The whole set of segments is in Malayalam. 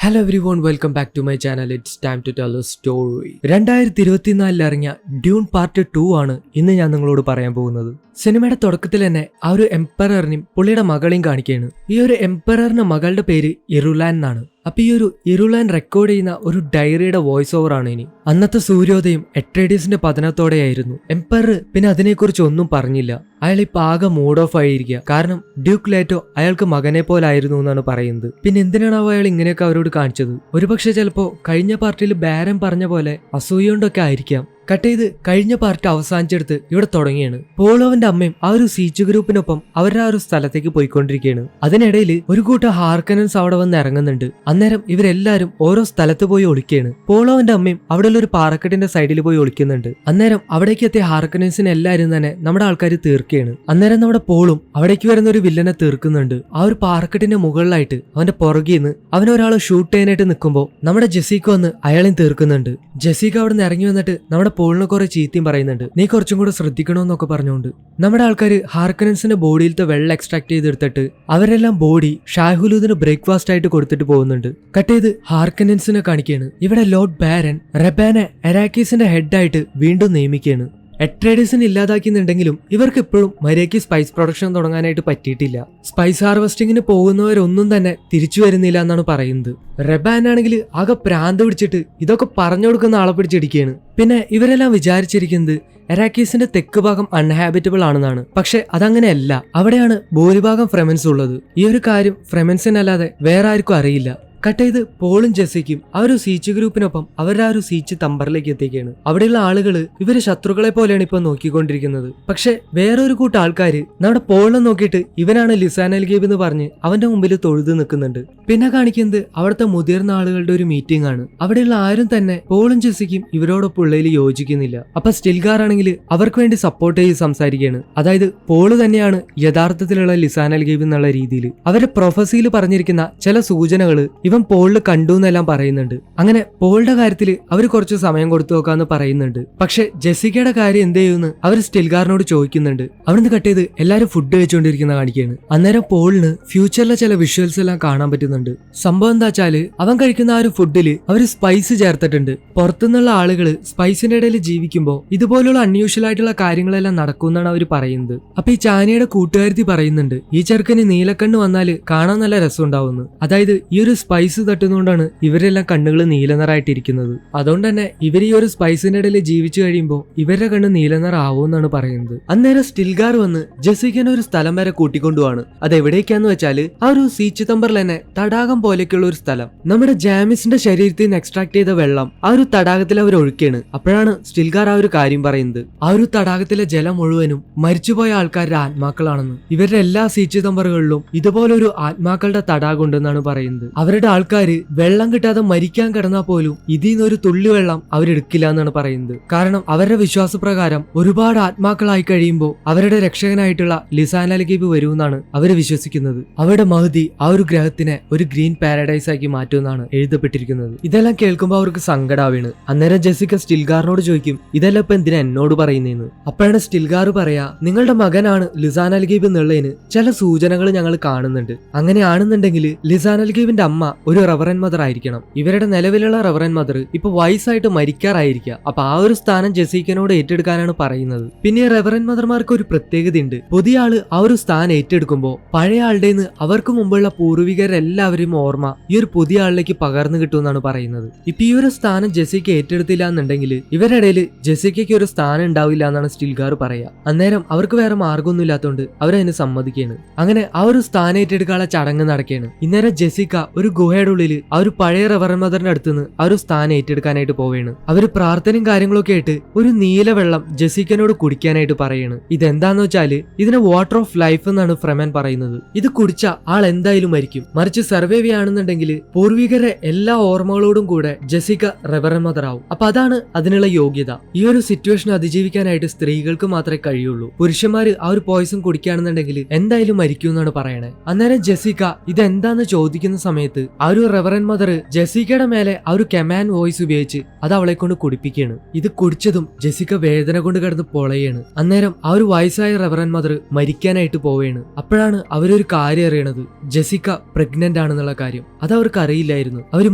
Hello everyone, welcome back to my channel. It's time to tell a story. 2024 ഇറങ്ങിയ ഡ്യൂൺ പാർട്ട് 2 ആണ് ഇന്ന് ഞാൻ നിങ്ങളോട് പറയാൻ പോകുന്നത്. സിനിമയുടെ തുടക്കത്തിൽ തന്നെ ആ ഒരു എംപററിനെയും പുള്ളിയുടെ മകളെയും കാണിക്കുകയാണ്. ഈ ഒരു എംപററിന്റെ മകളുടെ പേര് ഇറുലാൻ എന്നാണ്. അപ്പൊ ഈ ഒരു ഇറുലാൻ റെക്കോർഡ് ചെയ്യുന്ന ഒരു ഡയറിയുടെ വോയിസ് ഓവർ ആണ് ഇനി. അന്നത്തെ സൂര്യോദയം എട്രേഡിയസിന്റെ പതനത്തോടെയായിരുന്നു. എംപറർ പിന്നെ അതിനെക്കുറിച്ച് ഒന്നും പറഞ്ഞില്ല. അയാൾ ഇപ്പൊ ആകെ മൂഡ് ഓഫ് ആയിരിക്കുക. കാരണം ഡ്യൂക്ക് ലേറ്റോ അയാൾക്ക് മകനെ പോലായിരുന്നു എന്നാണ് പറയുന്നത്. പിന്നെ എന്തിനാണാവോ അയാൾ ഇങ്ങനെയൊക്കെ അവരോട് കാണിച്ചത്? ഒരുപക്ഷെ ചിലപ്പോ കഴിഞ്ഞ പാർട്ടിയിൽ ബാരൻ പറഞ്ഞ പോലെ അസൂയൊണ്ടൊക്കെ ആയിരിക്കാം. കട്ട് ചെയ്ത് കഴിഞ്ഞ പാർട്ട് അവസാനിച്ചെടുത്ത് ഇവിടെ തുടങ്ങിയാണ്. പോളോവിന്റെ അമ്മയും ആ ഒരു സീച്ച് ഗ്രൂപ്പിനൊപ്പം അവരുടെ ആ ഒരു സ്ഥലത്തേക്ക് പോയിക്കൊണ്ടിരിക്കുകയാണ്. അതിനിടയിൽ ഒരു കൂട്ടം ഹാർക്കനൻസ് അവിടെ വന്ന് ഇറങ്ങുന്നുണ്ട്. അന്നേരം ഇവരെല്ലാരും ഓരോ സ്ഥലത്ത് പോയി ഒളിക്കുകയാണ്. പോളോവിന്റെ അമ്മയും അവിടെയുള്ള ഒരു പാറക്കെട്ടിന്റെ സൈഡിൽ പോയി ഒളിക്കുന്നുണ്ട്. അന്നേരം അവിടേക്ക് എത്തിയ ഹാർക്കനൻസിനെ എല്ലാരും തന്നെ നമ്മുടെ ആൾക്കാർ തീർക്കുകയാണ്. അന്നേരം നമ്മുടെ പോളും അവിടേക്ക് വരുന്ന ഒരു വില്ലനെ തീർക്കുന്നുണ്ട്. ആ ഒരു പാറക്കെട്ടിന്റെ മുകളിലായിട്ട് അവന്റെ പുറകിൽ നിന്ന് അവനൊരാളെ ഷൂട്ട് ചെയ്യാനായിട്ട് നിൽക്കുമ്പോൾ നമ്മുടെ ജെസിക്ക വന്ന് അയാളെയും തീർക്കുന്നുണ്ട്. ജെസിക്ക അവിടെ നിന്ന് ഇറങ്ങി വന്നിട്ട് നമ്മുടെ പോളിനെ കുറെ ചീത്തയും പറയുന്നുണ്ട്. നീ കുറച്ചും കൂടെ ശ്രദ്ധിക്കണമെന്നൊക്കെ പറഞ്ഞുകൊണ്ട് നമ്മുടെ ആൾക്കാർ ഹാർക്കനൻസിന്റെ ബോഡിയിലത്തെ വെള്ളം എക്സ്ട്രാക്ട് ചെയ്തെടുത്തിട്ട് അവരെല്ലാം ബോഡി ഷാഹുലൂദിന് ബ്രേക്ക്ഫാസ്റ്റ് ആയിട്ട് കൊടുത്തിട്ട് പോകുന്നുണ്ട്. കട്ട് ചെയ്ത് ഹാർക്കനൻസിനെ കാണിക്കുകയാണ്. ഇവിടെ ലോർഡ് ബാരൻ റെബാനെ എറാക്കീസിന്റെ ഹെഡായിട്ട് വീണ്ടും നിയമിക്കുകയാണ്. എട്രേഡിയസിനെ ഇല്ലാതാക്കുന്നുണ്ടെങ്കിലും ഇവർക്ക് ഇപ്പോഴും മര്യാദയ്ക്ക് സ്പൈസ് പ്രൊഡക്ഷൻ തുടങ്ങാനായിട്ട് പറ്റിയിട്ടില്ല. സ്പൈസ് ഹാർവെസ്റ്റിങ്ങിന് പോകുന്നവരൊന്നും തന്നെ തിരിച്ചു വരുന്നില്ല എന്നാണ് പറയുന്നത്. റെബാൻ ആണെങ്കിൽ ആകെ പ്രാന്ത് പിടിച്ചിട്ട് ഇതൊക്കെ പറഞ്ഞു കൊടുക്കുന്ന ആളെ പിടിച്ചിരിക്കുകയാണ്. പിന്നെ ഇവരെല്ലാം വിചാരിച്ചിരിക്കുന്നത് എറാക്കീസിന്റെ തെക്ക് ഭാഗം അൺഹാബിറ്റബിൾ ആണെന്നാണ്. പക്ഷെ അതങ്ങനെയല്ല. അവിടെയാണ് ഭൂരിഭാഗം ഫ്രെമൻസ് ഉള്ളത്. ഈ ഒരു കാര്യം ഫ്രെമൻസിനല്ലാതെ വേറെ ആർക്കും അറിയില്ല. കട്ട് ചെയ്ത് പോളും ജെസിക്കും ആ ഒരു സീച്ച് ഗ്രൂപ്പിനൊപ്പം അവരുടെ ആ ഒരു സീച്ച് തമ്പറിലേക്ക് എത്തിക്കുകയാണ്. അവിടെയുള്ള ആളുകള് ഇവര് ശത്രുക്കളെ പോലെയാണ് ഇപ്പൊ നോക്കിക്കൊണ്ടിരിക്കുന്നത്. പക്ഷെ വേറൊരു കൂട്ടം ആൾക്കാര് നമ്മുടെ പോളിനെ നോക്കിയിട്ട് ഇവനാണ് ലിസാൻ അൽഗേബ് എന്ന് പറഞ്ഞ് അവന്റെ മുമ്പിൽ തൊഴുത് നിൽക്കുന്നുണ്ട്. പിന്നെ കാണിക്കുന്നത് അവിടുത്തെ മുതിർന്ന ആളുകളുടെ ഒരു മീറ്റിംഗ് ആണ്. അവിടെയുള്ള ആരും തന്നെ പോളും ജെസിക്കും ഇവരോടൊപ്പം ഉള്ളതിൽ യോജിക്കുന്നില്ല. അപ്പൊ സ്റ്റിൽഗാർ ആണെങ്കിൽ അവർക്ക് വേണ്ടി സപ്പോർട്ട് ചെയ്ത് സംസാരിക്കുകയാണ്. അതായത് പോള് തന്നെയാണ് യഥാർത്ഥത്തിലുള്ള ലിസാൻ അൽഗേബ് എന്നുള്ള രീതിയിൽ അവരുടെ പ്രൊഫസിയിൽ പറഞ്ഞിരിക്കുന്ന ചില സൂചനകള് ഇവൻ പോളില് കണ്ടു എന്നെല്ലാം പറയുന്നുണ്ട്. അങ്ങനെ പോളിന്റെ കാര്യത്തിൽ അവർ കുറച്ച് സമയം കൊടുത്തു നോക്കാന്ന് പറയുന്നുണ്ട്. പക്ഷെ ജെസിക്കയുടെ കാര്യം എന്ത് ചെയ്യുമെന്ന് അവർ സ്റ്റിൽഗാറിനോട് ചോദിക്കുന്നുണ്ട്. അവിടുന്ന് കട്ട് ചെയ്ത് എല്ലാരും ഫുഡ് കഴിച്ചുകൊണ്ടിരിക്കുന്ന കാണിക്കുകയാണ്. അന്നേരം പോളിന് ഫ്യൂച്ചറിലെ ചില വിഷ്വൽസ് എല്ലാം കാണാൻ പറ്റുന്നുണ്ട്. സംഭവം എന്താ വെച്ചാല് അവൻ കഴിക്കുന്ന ആ ഒരു ഫുഡില് അവർ സ്പൈസ് ചേർത്തിട്ടുണ്ട്. പുറത്തുനിന്നുള്ള ആളുകള് സ്പൈസിന്റെ ഇടയിൽ ജീവിക്കുമ്പോൾ ഇതുപോലുള്ള അൺയൂഷ്വൽ ആയിട്ടുള്ള കാര്യങ്ങളെല്ലാം നടക്കുമെന്നാണ് അവർ പറയുന്നത്. അപ്പൊ ഈ ചാനിയുടെ കൂട്ടുകാരത്തി പറയുന്നുണ്ട് ഈ ചെറുക്കന് നീലക്കണ്ണ് വന്നാല് കാണാൻ നല്ല രസം ഉണ്ടാവുന്നു. അതായത് ഈ ഒരു സ്പൈസ് തട്ടുന്നതുകൊണ്ടാണ് ഇവരെല്ലാം കണ്ണുകൾ നീലനിറായിട്ടിരിക്കുന്നത്. അതുകൊണ്ട് തന്നെ ഇവർ ഈ ഒരു സ്പൈസിന്റെ ഇടയിൽ ജീവിച്ചു കഴിയുമ്പോൾ ഇവരുടെ കണ്ണ് നീലനിറം ആവുമെന്നാണ് പറയുന്നത്. അന്നേരം സ്റ്റിൽഗാർ വന്ന് ജെസിക്കനെ ഒരു സ്ഥലം വരെ കൂട്ടിക്കൊണ്ടുപോവാണ്. അത് എവിടേക്കാന്ന് വെച്ചാല് ആ ഒരു സീച്ച് തമ്പറിൽ തന്നെ തടാകം പോലെയൊക്കെയുള്ള ഒരു സ്ഥലം. നമ്മുടെ ജാമിസിന്റെ ശരീരത്തിൽ നിന്ന് എക്സ്ട്രാക്ട് ചെയ്ത വെള്ളം ആ ഒരു തടാകത്തിൽ അവർ ഒഴുക്കിയാണ്. അപ്പോഴാണ് സ്റ്റിൽഗാർ ആ ഒരു കാര്യം പറയുന്നത്. ആ ഒരു തടാകത്തിലെ ജലം മുഴുവനും മരിച്ചുപോയ ആൾക്കാരുടെ ആത്മാക്കളാണെന്ന്. ഇവരുടെ എല്ലാ സീച്ച് തമ്പറുകളിലും ഇതുപോലൊരു ആത്മാക്കളുടെ തടാകം ഉണ്ടെന്നാണ് പറയുന്നത്. അവരുടെ ആൾക്കാര് വെള്ളം കിട്ടാതെ മരിക്കാൻ കിടന്നാൽ പോലും ഇതിന്നൊരു തുള്ളി വെള്ളം അവരെടുക്കില്ല എന്നാണ് പറയുന്നത്. കാരണം അവരുടെ വിശ്വാസപ്രകാരം ഒരുപാട് ആത്മാക്കളായി കഴിയുമ്പോൾ അവരുടെ രക്ഷകനായിട്ടുള്ള ലിസാൻ അൽഗേബ് വരുമെന്നാണ് അവര് വിശ്വസിക്കുന്നത്. അവരുടെ മഹദി ആ ഒരു ഗ്രഹത്തിനെ ഒരു ഗ്രീൻ പാരഡൈസ് ആക്കി മാറ്റുമെന്നാണ് എഴുതപ്പെട്ടിരിക്കുന്നത്. ഇതെല്ലാം കേൾക്കുമ്പോൾ അവർക്ക് സങ്കടാവാണ്. അന്നേരം ജെസിക്ക സ്റ്റിൽഗാറിനോട് ചോദിക്കും ഇതെല്ലാം ഇപ്പൊ എന്തിനാ എന്നോട് പറയുന്നതെന്ന്. അപ്പോഴാണ് സ്റ്റിൽഗാർ പറയാ നിങ്ങളുടെ മകനാണ് ലിസാൻ അൽഗേബ് എന്നുള്ളതിന് ചില സൂചനകൾ ഞങ്ങൾ കാണുന്നുണ്ട്. അങ്ങനെയാണെന്നുണ്ടെങ്കിൽ ലിസാൻ അൽഗേബിന്റെ അമ്മ ഒരു റവറൻ മദർ ആയിരിക്കണം. ഇവരുടെ നിലവിലുള്ള റവറൻ മദർ ഇപ്പൊ വയസ്സായിട്ട് മരിക്കാറായിരിക്കുക. അപ്പൊ ആ ഒരു സ്ഥാനം ജെസിക്കനോട് ഏറ്റെടുക്കാനാണ് പറയുന്നത്. പിന്നെ റവറൻ മദർമാർക്ക് ഒരു പ്രത്യേകതയുണ്ട്. പുതിയ ആള് ആ ഒരു സ്ഥാനം ഏറ്റെടുക്കുമ്പോൾ പഴയ ആളുടെ നിന്ന് അവർക്ക് മുമ്പുള്ള പൂർവികരെല്ലാവരും ഓർമ്മ ഈ ഒരു പുതിയ ആളിലേക്ക് പകർന്നു കിട്ടുമെന്നാണ് പറയുന്നത്. ഇപ്പൊ ഈ ഒരു സ്ഥാനം ജെസിക്ക ഏറ്റെടുത്തില്ല എന്നുണ്ടെങ്കിൽ ഇവരുടെ ഇടയിൽ ജെസിക്കയ്ക്ക് ഒരു സ്ഥാനം ഉണ്ടാവില്ല എന്നാണ് സ്റ്റിൽഗാർ പറയാ. അന്നേരം അവർക്ക് വേറെ മാർഗമൊന്നും ഇല്ലാത്തതുകൊണ്ട് അവരതിന് സമ്മതിക്കുകയാണ്. അങ്ങനെ ആ ഒരു സ്ഥാനം ഏറ്റെടുക്കാനുള്ള ചടങ്ങ് നടക്കുകയാണ്. ഇന്നേരം ജെസിക്ക ഒരു ഗുഹയുടെ ഉള്ളിൽ ആ ഒരു പഴയ റവറൻ മദറിന്റെ അടുത്തുനിന്ന് ആ ഒരു സ്ഥാനം ഏറ്റെടുക്കാനായിട്ട് പോവുകയാണ്. അവര് പ്രാർത്ഥനയും കാര്യങ്ങളൊക്കെ ആയിട്ട് ഒരു നീല വെള്ളം ജെസിക്കനോട് കുടിക്കാനായിട്ട് പറയാണ്. ഇതെന്താന്ന് വെച്ചാല് ഇതിനെ വാട്ടർ ഓഫ് ലൈഫ് എന്നാണ് ഫ്രെമൻ പറയുന്നത്. ഇത് കുടിച്ച ആൾ എന്തായാലും മരിക്കും. മറിച്ച് സർവൈവ് ചെയ്യുകയാണെന്നുണ്ടെങ്കിൽ പൂർവികരെ എല്ലാ ഓർമ്മകളോടും കൂടെ ജെസിക്ക റവറൻ മദർ ആവും. അപ്പൊ അതാണ് അതിനുള്ള യോഗ്യത. ഈ ഒരു സിറ്റുവേഷൻ അതിജീവിക്കാനായിട്ട് സ്ത്രീകൾക്ക് മാത്രമേ കഴിയുള്ളൂ. പുരുഷന്മാര് ആ ഒരു പോയിസൺ കുടിക്കുകയാണെന്നുണ്ടെങ്കിൽ എന്തായാലും മരിക്കും എന്നാണ് പറയണേ. അന്നേരം ജെസിക്ക ഇതെന്താന്ന് ചോദിക്കുന്ന സമയത്ത് ആ ഒരു റെവറൻ മദർ ജെസിക്കയുടെ മേലെ ആ ഒരു കമാൻഡ് വോയിസ് ഉപയോഗിച്ച് അത് അവളെ കൊണ്ട് കുടിപ്പിക്കുകയാണ്. ഇത് കുടിച്ചതും ജെസിക്ക വേദന കൊണ്ട് കിടന്ന് പൊളയാണ്. അന്നേരം ആ ഒരു വയസ്സായ റെവറൻ മദർ മരിക്കാനായിട്ട് പോവുകയാണ്. അപ്പോഴാണ് അവരൊരു കാര്യം അറിയണത്, ജെസിക്ക പ്രഗ്നന്റ് ആണെന്നുള്ള കാര്യം. അത് അവർക്ക് അറിയില്ലായിരുന്നു. അവര്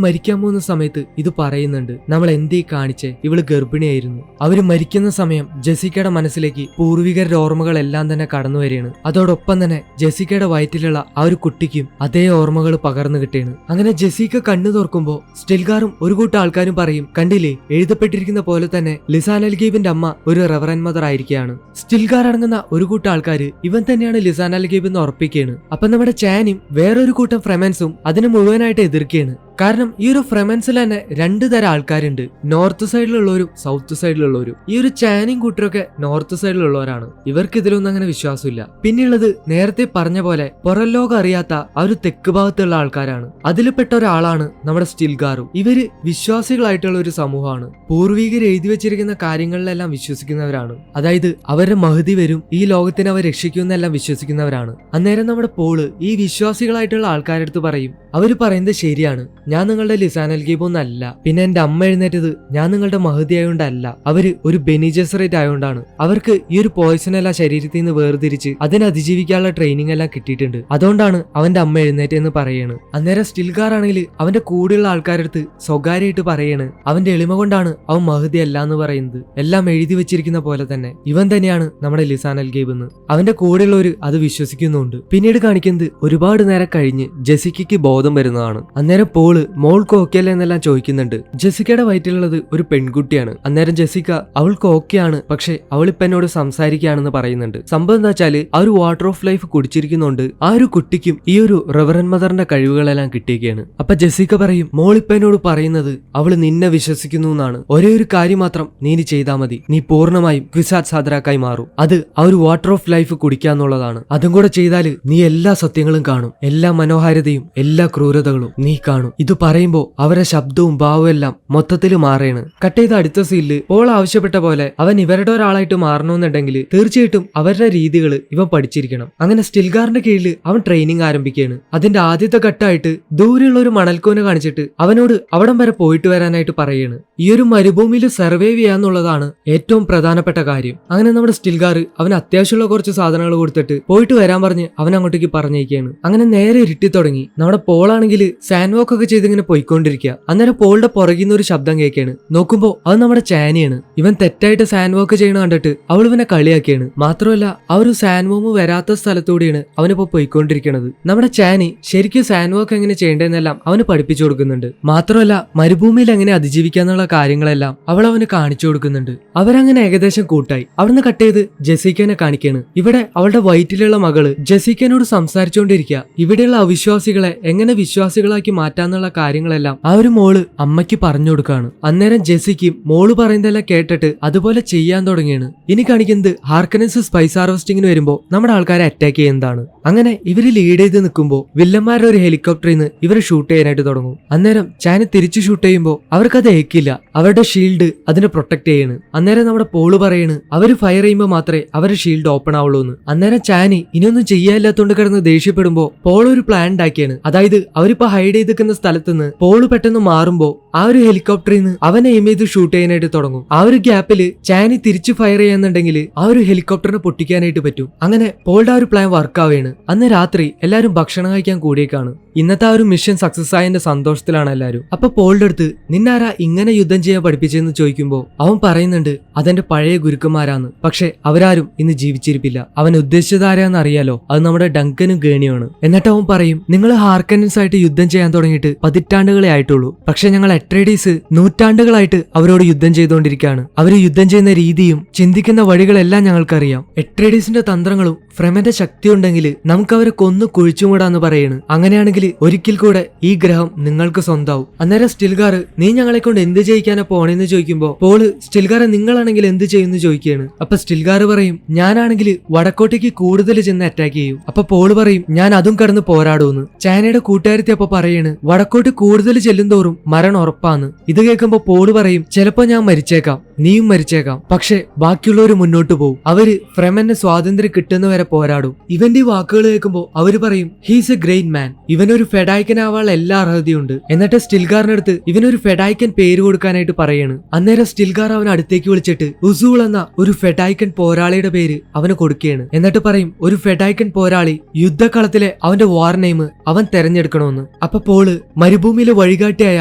മരിക്കാൻ പോകുന്ന സമയത്ത് ഇത് പറയുന്നുണ്ട്, നമ്മൾ എന്തീ കാണിച്ചേ, ഇവള് ഗർഭിണിയായിരുന്നു. അവര് മരിക്കുന്ന സമയം ജെസിക്കയുടെ മനസ്സിലേക്ക് പൂർവികരുടെ ഓർമ്മകളെല്ലാം തന്നെ കടന്നു വരികയാണ്. അതോടൊപ്പം തന്നെ ജെസിക്കയുടെ വയറ്റിലുള്ള ആ ഒരു കുട്ടിക്കും അതേ ഓർമ്മകൾ പകർന്നു കിട്ടുകയാണ്. അങ്ങനെ ജെസിക്ക കണ്ണു തുറക്കുമ്പോ സ്റ്റിൽഗാറും ഒരു കൂട്ടം ആൾക്കാരും പറയും, കണ്ടില്ലേ, എഴുതപ്പെട്ടിരിക്കുന്ന പോലെ തന്നെ ലിസാൻ അൽഗീബിന്റെ അമ്മ ഒരു റെവറൻ മദർ ആയിരിക്കുകയാണ്. സ്റ്റിൽഗാർ അടങ്ങുന്ന ഒരു കൂട്ടം ആൾക്കാര് ഇവൻ തന്നെയാണ് ലിസാൻ അൽഗീബ് എന്ന് ഉറപ്പിക്കുകയാണ്. അപ്പൊ നമ്മുടെ ചാനും വേറൊരു കൂട്ടം ഫ്രെമൻസും അതിന് മുഴുവനായിട്ട് എതിർക്കുകയാണ്. കാരണം ഈ ഒരു ഫ്രെമൻസിൽ തന്നെ രണ്ടു തരം ആൾക്കാരുണ്ട്, നോർത്ത് സൈഡിലുള്ളവരും സൗത്ത് സൈഡിലുള്ളവരും. ഈ ഒരു ചാനിങ് കൂട്ടരൊക്കെ നോർത്ത് സൈഡിലുള്ളവരാണ്. ഇവർക്ക് ഇതിലൊന്നും അങ്ങനെ വിശ്വാസമില്ല. പിന്നെയുള്ളത് നേരത്തെ പറഞ്ഞ പോലെ പുറം ലോകം അറിയാത്ത ആ ഒരു തെക്ക് ഭാഗത്തുള്ള ആൾക്കാരാണ്. അതിൽപ്പെട്ട ഒരാളാണ് നമ്മുടെ സ്റ്റിൽഗാറും. ഇവര് വിശ്വാസികളായിട്ടുള്ള ഒരു സമൂഹമാണ്. പൂർവികർ എഴുതി വെച്ചിരിക്കുന്ന കാര്യങ്ങളിലെല്ലാം വിശ്വസിക്കുന്നവരാണ്. അതായത് അവരുടെ മഹതി വരും, ഈ ലോകത്തിനെ അവർ രക്ഷിക്കുമെന്നെല്ലാം വിശ്വസിക്കുന്നവരാണ്. അന്നേരം നമ്മുടെ പോള് ഈ വിശ്വാസികളായിട്ടുള്ള ആൾക്കാരുടെ അടുത്ത് പറയും, അവര് പറയുന്നത് ശരിയാണ്, ഞാൻ നിങ്ങളുടെ ലിസാൻ അൽഗീബൊന്നല്ല, പിന്നെ എന്റെ അമ്മ എഴുന്നേറ്റത് ഞാൻ നിങ്ങളുടെ മഹതി ആയതുകൊണ്ടല്ല, അവര് ഒരു ബെനി ജെസറേറ്റ് ആയതുകൊണ്ടാണ്. അവർക്ക് ഈ ഒരു പോയിസൺ എല്ലാം ശരീരത്തിൽ നിന്ന് വേർതിരിച്ച് അതിനെ അതിജീവിക്കാനുള്ള ട്രെയിനിങ് എല്ലാം കിട്ടിയിട്ടുണ്ട്, അതുകൊണ്ടാണ് അവന്റെ അമ്മ എഴുന്നേറ്റെന്ന് പറയാണ്. അന്നേരം സ്റ്റിൽഗാർ ആണെങ്കിൽ അവന്റെ കൂടെയുള്ള ആൾക്കാരടുത്ത് സ്വകാര്യമായിട്ട് പറയാണ്, അവന്റെ എളിമ കൊണ്ടാണ് അവൻ മഹതി അല്ല എന്ന് പറയുന്നത്. എല്ലാം എഴുതി വെച്ചിരിക്കുന്ന പോലെ തന്നെ ഇവൻ തന്നെയാണ് നമ്മുടെ ലിസാൻ അൽഗീബ് എന്ന്. അവന്റെ കൂടെയുള്ളവര് അത് വിശ്വസിക്കുന്നുണ്ട്. പിന്നീട് കാണിക്കുന്നത് ഒരുപാട് നേരം കഴിഞ്ഞ് ജെസിക്കയ്ക്ക് ബോധം വരുന്നതാണ്. അന്നേരം പോള് മോൾക്ക് ഓക്കെ അല്ലേ എന്നെല്ലാം ചോദിക്കുന്നുണ്ട്. ജെസിക്കയുടെ വയറ്റിലുള്ളത് ഒരു പെൺകുട്ടിയാണ്. അന്നേരം ജെസിക്ക അവൾക്ക് ഓക്കെയാണ്, പക്ഷെ അവളിപ്പ എന്നോട് സംസാരിക്കുകയാണെന്ന് പറയുന്നുണ്ട്. സംഭവം എന്താ വെച്ചാല് ആ ഒരു വാട്ടർ ഓഫ് ലൈഫ് കുടിച്ചിരിക്കുന്നുണ്ട് ആ ഒരു കുട്ടിക്കും ഈ ഒരു റെവറൻ മദറിന്റെ കഴിവുകളെല്ലാം കിട്ടിയൊക്കെയാണ്. അപ്പൊ ജെസിക്ക പറയും, മോളിപ്പ എന്നോട് പറയുന്നത് അവള് നിന്നെ വിശ്വസിക്കുന്നു എന്നാണ്. ഒരേ ഒരു കാര്യം മാത്രം നീ ചെയ്താൽ മതി, നീ പൂർണ്ണമായും ക്വിസാറ്റ് സാദ്രാക്കായി മാറും. അത് ആ ഒരു വാട്ടർ ഓഫ് ലൈഫ് കുടിക്കാന്നുള്ളതാണ്. അതും കൂടെ ചെയ്താല് നീ എല്ലാ സത്യങ്ങളും കാണും, എല്ലാ മനോഹാരിതയും എല്ലാ ക്രൂരതകളും നീ കാണും. ഇത് പറയുമ്പോ അവരുടെ ശബ്ദവും ഭാവവും എല്ലാം മൊത്തത്തിൽ മാറേണ്. കട്ട് ചെയ്ത അടുത്ത സീനില് പോൾ ആവശ്യപ്പെട്ട പോലെ അവൻ ഇവരുടെ ഒരാളായിട്ട് മാറണമെന്നുണ്ടെങ്കിൽ തീർച്ചയായിട്ടും അവരുടെ രീതികൾ ഇവൻ പഠിച്ചിരിക്കണം. അങ്ങനെ സ്റ്റിൽഗാറിന്റെ കീഴിൽ അവൻ ട്രെയിനിങ് ആരംഭിക്കുകയാണ്. അതിന്റെ ആദ്യത്തെ ഘട്ടമായിട്ട് ദൂരെയുള്ള ഒരു മണൽക്കോനെ കാണിച്ചിട്ട് അവനോട് അവിടം വരെ പോയിട്ട് വരാനായിട്ട് പറയാണ്. ഈ ഒരു മരുഭൂമിയിൽ സർവൈവ് ചെയ്യാന്നുള്ളതാണ് ഏറ്റവും പ്രധാനപ്പെട്ട കാര്യം. അങ്ങനെ നമ്മുടെ സ്റ്റിൽഗാർ അവന് അത്യാവശ്യമുള്ള കുറച്ച് സാധനങ്ങൾ കൊടുത്തിട്ട് പോയിട്ട് വരാൻ പറഞ്ഞ് അവൻ അങ്ങോട്ടേക്ക് പറഞ്ഞേക്കാണ്. അങ്ങനെ നേരെ ഇരുട്ടി തുടങ്ങി. നമ്മുടെ പോളാണെങ്കിൽ സാൻഡ് വാക്ക് ഒക്കെ ചെയ്ത് ഇങ്ങനെ പോയിക്കൊണ്ടിരിക്കുക. അന്നേരം പോളുടെ പുറകിൽ നിന്ന് ഒരു ശബ്ദം കേൾക്കാണ്. നോക്കുമ്പോ അത് നമ്മുടെ ചാനിയാണ്. ഇവൻ തെറ്റായിട്ട് സാൻഡ് വാക്ക് ചെയ്യണ കണ്ടിട്ട് അവൾ ഇവനെ കളിയാക്കിയാണ്. മാത്രമല്ല ആ ഒരു സാൻഡ് വോം വരാത്ത സ്ഥലത്തൂടെയാണ് അവനിപ്പോ പോയിക്കൊണ്ടിരിക്കണത്. നമ്മുടെ ചാനി ശരിക്കും സാൻഡ് വാക്ക് എങ്ങനെ ചെയ്യേണ്ടതെന്നെല്ലാം അവന് പഠിപ്പിച്ചു കൊടുക്കുന്നുണ്ട്. മാത്രമല്ല മരുഭൂമിയിൽ എങ്ങനെ അതിജീവിക്കാന്നുള്ള കാര്യങ്ങളെല്ലാം അവൾ അവന് കാണിച്ചു കൊടുക്കുന്നുണ്ട്. അവരങ്ങനെ ഏകദേശം കൂട്ടായി. അവിടുന്ന് കട്ട് ചെയ്ത് ജെസിക്കനെ കാണിക്കാണ്. ഇവിടെ അവളുടെ വയറ്റിലുള്ള മകള് ജെസിക്കനോട് സംസാരിച്ചുകൊണ്ടിരിക്കുക. ഇവിടെയുള്ള അവിശ്വാസികളെ എങ്ങനെ വിശ്വാസികളാക്കി മാറ്റാന്നുള്ള കാര്യങ്ങളെല്ലാം ആ ഒരു മോള് അമ്മയ്ക്ക് പറഞ്ഞു കൊടുക്കാണ്. അന്നേരം ജെസിക്കും മോള് പറയുന്നതെല്ലാം കേട്ടിട്ട് അതുപോലെ ചെയ്യാൻ തുടങ്ങിയാണ്. ഇനി കാണിക്കുന്നത് ഹാർക്കനൻസ് സ്പൈസ് ഹാർവെസ്റ്റിംഗിന് വരുമ്പോ നമ്മുടെ ആൾക്കാരെ അറ്റാക്ക് ചെയ്യുന്നതാണ്. അങ്ങനെ ഇവര് ലീഡ് ചെയ്ത് നിൽക്കുമ്പോ വില്ലന്മാരുടെ ഒരു ഹെലികോപ്റ്ററിൽ നിന്ന് ഇവരെ ഷൂട്ട് ചെയ്യാനായിട്ട് തുടങ്ങും. അന്നേരം ചാനി തിരിച്ചു ഷൂട്ട് ചെയ്യുമ്പോൾ അവർക്കത് ഏക്കില്ല. അവരുടെ ഷീൽഡ് അതിനെ പ്രൊട്ടക്ട് ചെയ്യാണ്. അന്നേരം നമ്മുടെ പോള് പറയാണ്, അവര് ഫയർ ചെയ്യുമ്പോൾ മാത്രമേ അവരുടെ ഷീൽഡ് ഓപ്പൺ ആവുള്ളൂ എന്ന്. അന്നേരം ചാനി ഇനിയൊന്നും ചെയ്യാനില്ലാത്തോണ്ട് കിടന്ന് ദേഷ്യപ്പെടുമ്പോ പോൾ ഒരു പ്ലാൻ ഉണ്ടാക്കിയാണ്. അതായത് അവരിപ്പോ ഹൈഡ് ചെയ്ത് നിൽക്കുന്ന സ്ഥലത്ത് നിന്ന് പോള് പെട്ടെന്ന് മാറുമ്പോ ആ ഒരു ഹെലികോപ്റ്ററിൽ നിന്ന് അവനെ എയിം ചെയ്ത് ഷൂട്ട് ചെയ്യാനായിട്ട് തുടങ്ങും. ആ ഒരു ഗ്യാപ്പില് ചാനി തിരിച്ചു ഫയർ ചെയ്യാന്നുണ്ടെങ്കിൽ ആ ഒരു ഹെലികോപ്റ്ററിനെ പൊട്ടിക്കാനായിട്ട് പറ്റും. അങ്ങനെ പോളുടെ ആ ഒരു പ്ലാൻ വർക്ക് ആവുകയാണ്. അന്ന് രാത്രി എല്ലാരും ഭക്ഷണം കഴിക്കാൻ കൂടിയേക്കാണ്. ഇന്നത്തെ ആ ഒരു മിഷൻ സക്സസ് ആയതിന്റെ സന്തോഷത്തിലാണ് എല്ലാരും. അപ്പൊ പോളുടെ അടുത്ത് നിന്നാരാ ഇങ്ങനെ യുദ്ധം ചെയ്യാൻ പഠിപ്പിച്ചെന്ന് ചോദിക്കുമ്പോ അവൻ പറയുന്നുണ്ട് അതെന്റെ പഴയ ഗുരുക്കന്മാരാന്ന്. പക്ഷെ അവരാരും ഇന്ന് ജീവിച്ചിരിപ്പില്ല. അവൻ ഉദ്ദേശിച്ചത് ആരാന്ന് അറിയാലോ, അത് നമ്മുടെ ഡങ്കനും ഗേണിയുമാണ്. എന്നിട്ട് അവൻ പറയും, നിങ്ങൾ ഹാർക്കനൻസ് ആയിട്ട് യുദ്ധം ചെയ്യാൻ തുടങ്ങിയിട്ട് പതിറ്റാണ്ടുകളെ ആയിട്ടുള്ളൂ. പക്ഷെ ഞങ്ങൾ അട്രേഡീസ് നൂറ്റാണ്ടുകളായിട്ട് അവരോട് യുദ്ധം ചെയ്തുകൊണ്ടിരിക്കുകയാണ്. അവര് യുദ്ധം ചെയ്യുന്ന രീതിയും ചിന്തിക്കുന്ന വഴികളെല്ലാം ഞങ്ങൾക്കറിയാം. അട്രേഡീസിന്റെ തന്ത്രങ്ങളും ഫ്രെമന്റെ ശക്തി ഉണ്ടെങ്കിൽ നമുക്ക് അവരെ കൊന്നു കുഴിച്ചുകൂടാന്ന് പറയാണ്. അങ്ങനെയാണെങ്കിൽ ഒരിക്കൽ കൂടെ ഈ ഗ്രഹം നിങ്ങൾക്ക് സ്വന്താവും. അന്നേരം സ്റ്റിൽഗാർ നീ ഞങ്ങളെ കൊണ്ട് എന്ത് ചെയ്യിക്കാനാ പോണെന്ന് ചോദിക്കുമ്പോ പോള് സ്റ്റിൽഗാറെ നിങ്ങളാണെങ്കിൽ എന്ത് ചെയ്യുമെന്ന് ചോദിക്കുകയാണ്. അപ്പൊ സ്റ്റിൽഗാർ പറയും ഞാനാണെങ്കിൽ വടക്കോട്ടേക്ക് കൂടുതൽ ചെന്ന് അറ്റാക്ക് ചെയ്യും. അപ്പൊ പോള് പറയും ഞാൻ അതും കടന്ന് പോരാടുമെന്ന്. ചാനയുടെ കൂട്ടുകാരത്തി അപ്പൊ പറയാണ് വടക്കോട്ട് കൂടുതൽ ചെല്ലും തോറും മരണം ഉറപ്പാന്ന്. ഇത് കേൾക്കുമ്പോ പോള് പറയും ചിലപ്പോ ഞാൻ മരിച്ചേക്കാം, നീയും മരിച്ചേക്കാം, പക്ഷെ ബാക്കിയുള്ളവർ മുന്നോട്ട് പോകും. അവര് ഫ്രെമന് സ്വാതന്ത്ര്യം കിട്ടുന്നവരെ പോരാടും. ഇവന്റെ ഈ വാക്കുകൾ കേൾക്കുമ്പോൾ അവര് പറയും ഹീസ് എ ഗ്രേറ്റ് മാൻ, ഇവനൊരു ഫെഡായിക്കനാവാനുള്ള എല്ലാ അർഹതയുണ്ട്. എന്നിട്ട് സ്റ്റിൽഗാറിനടുത്ത് ഇവനൊരു ഫെഡായിക്കൻ പേര് കൊടുക്കാനായിട്ട് പറയാണ്. അന്നേരം സ്റ്റിൽഗാർ അവൻ അടുത്തേക്ക് വിളിച്ചിട്ട് ഉസൂൾ എന്ന ഒരു ഫെഡായിക്കൻ പോരാളിയുടെ പേര് അവന് കൊടുക്കുകയാണ്. എന്നിട്ട് പറയും ഒരു ഫെഡായിക്കൻ പോരാളി യുദ്ധക്കളത്തിലെ അവന്റെ വാർ നെയിം അവൻ തെരഞ്ഞെടുക്കണമെന്ന്. അപ്പൊ പോള് മരുഭൂമിയിലെ വഴികാട്ടിയായ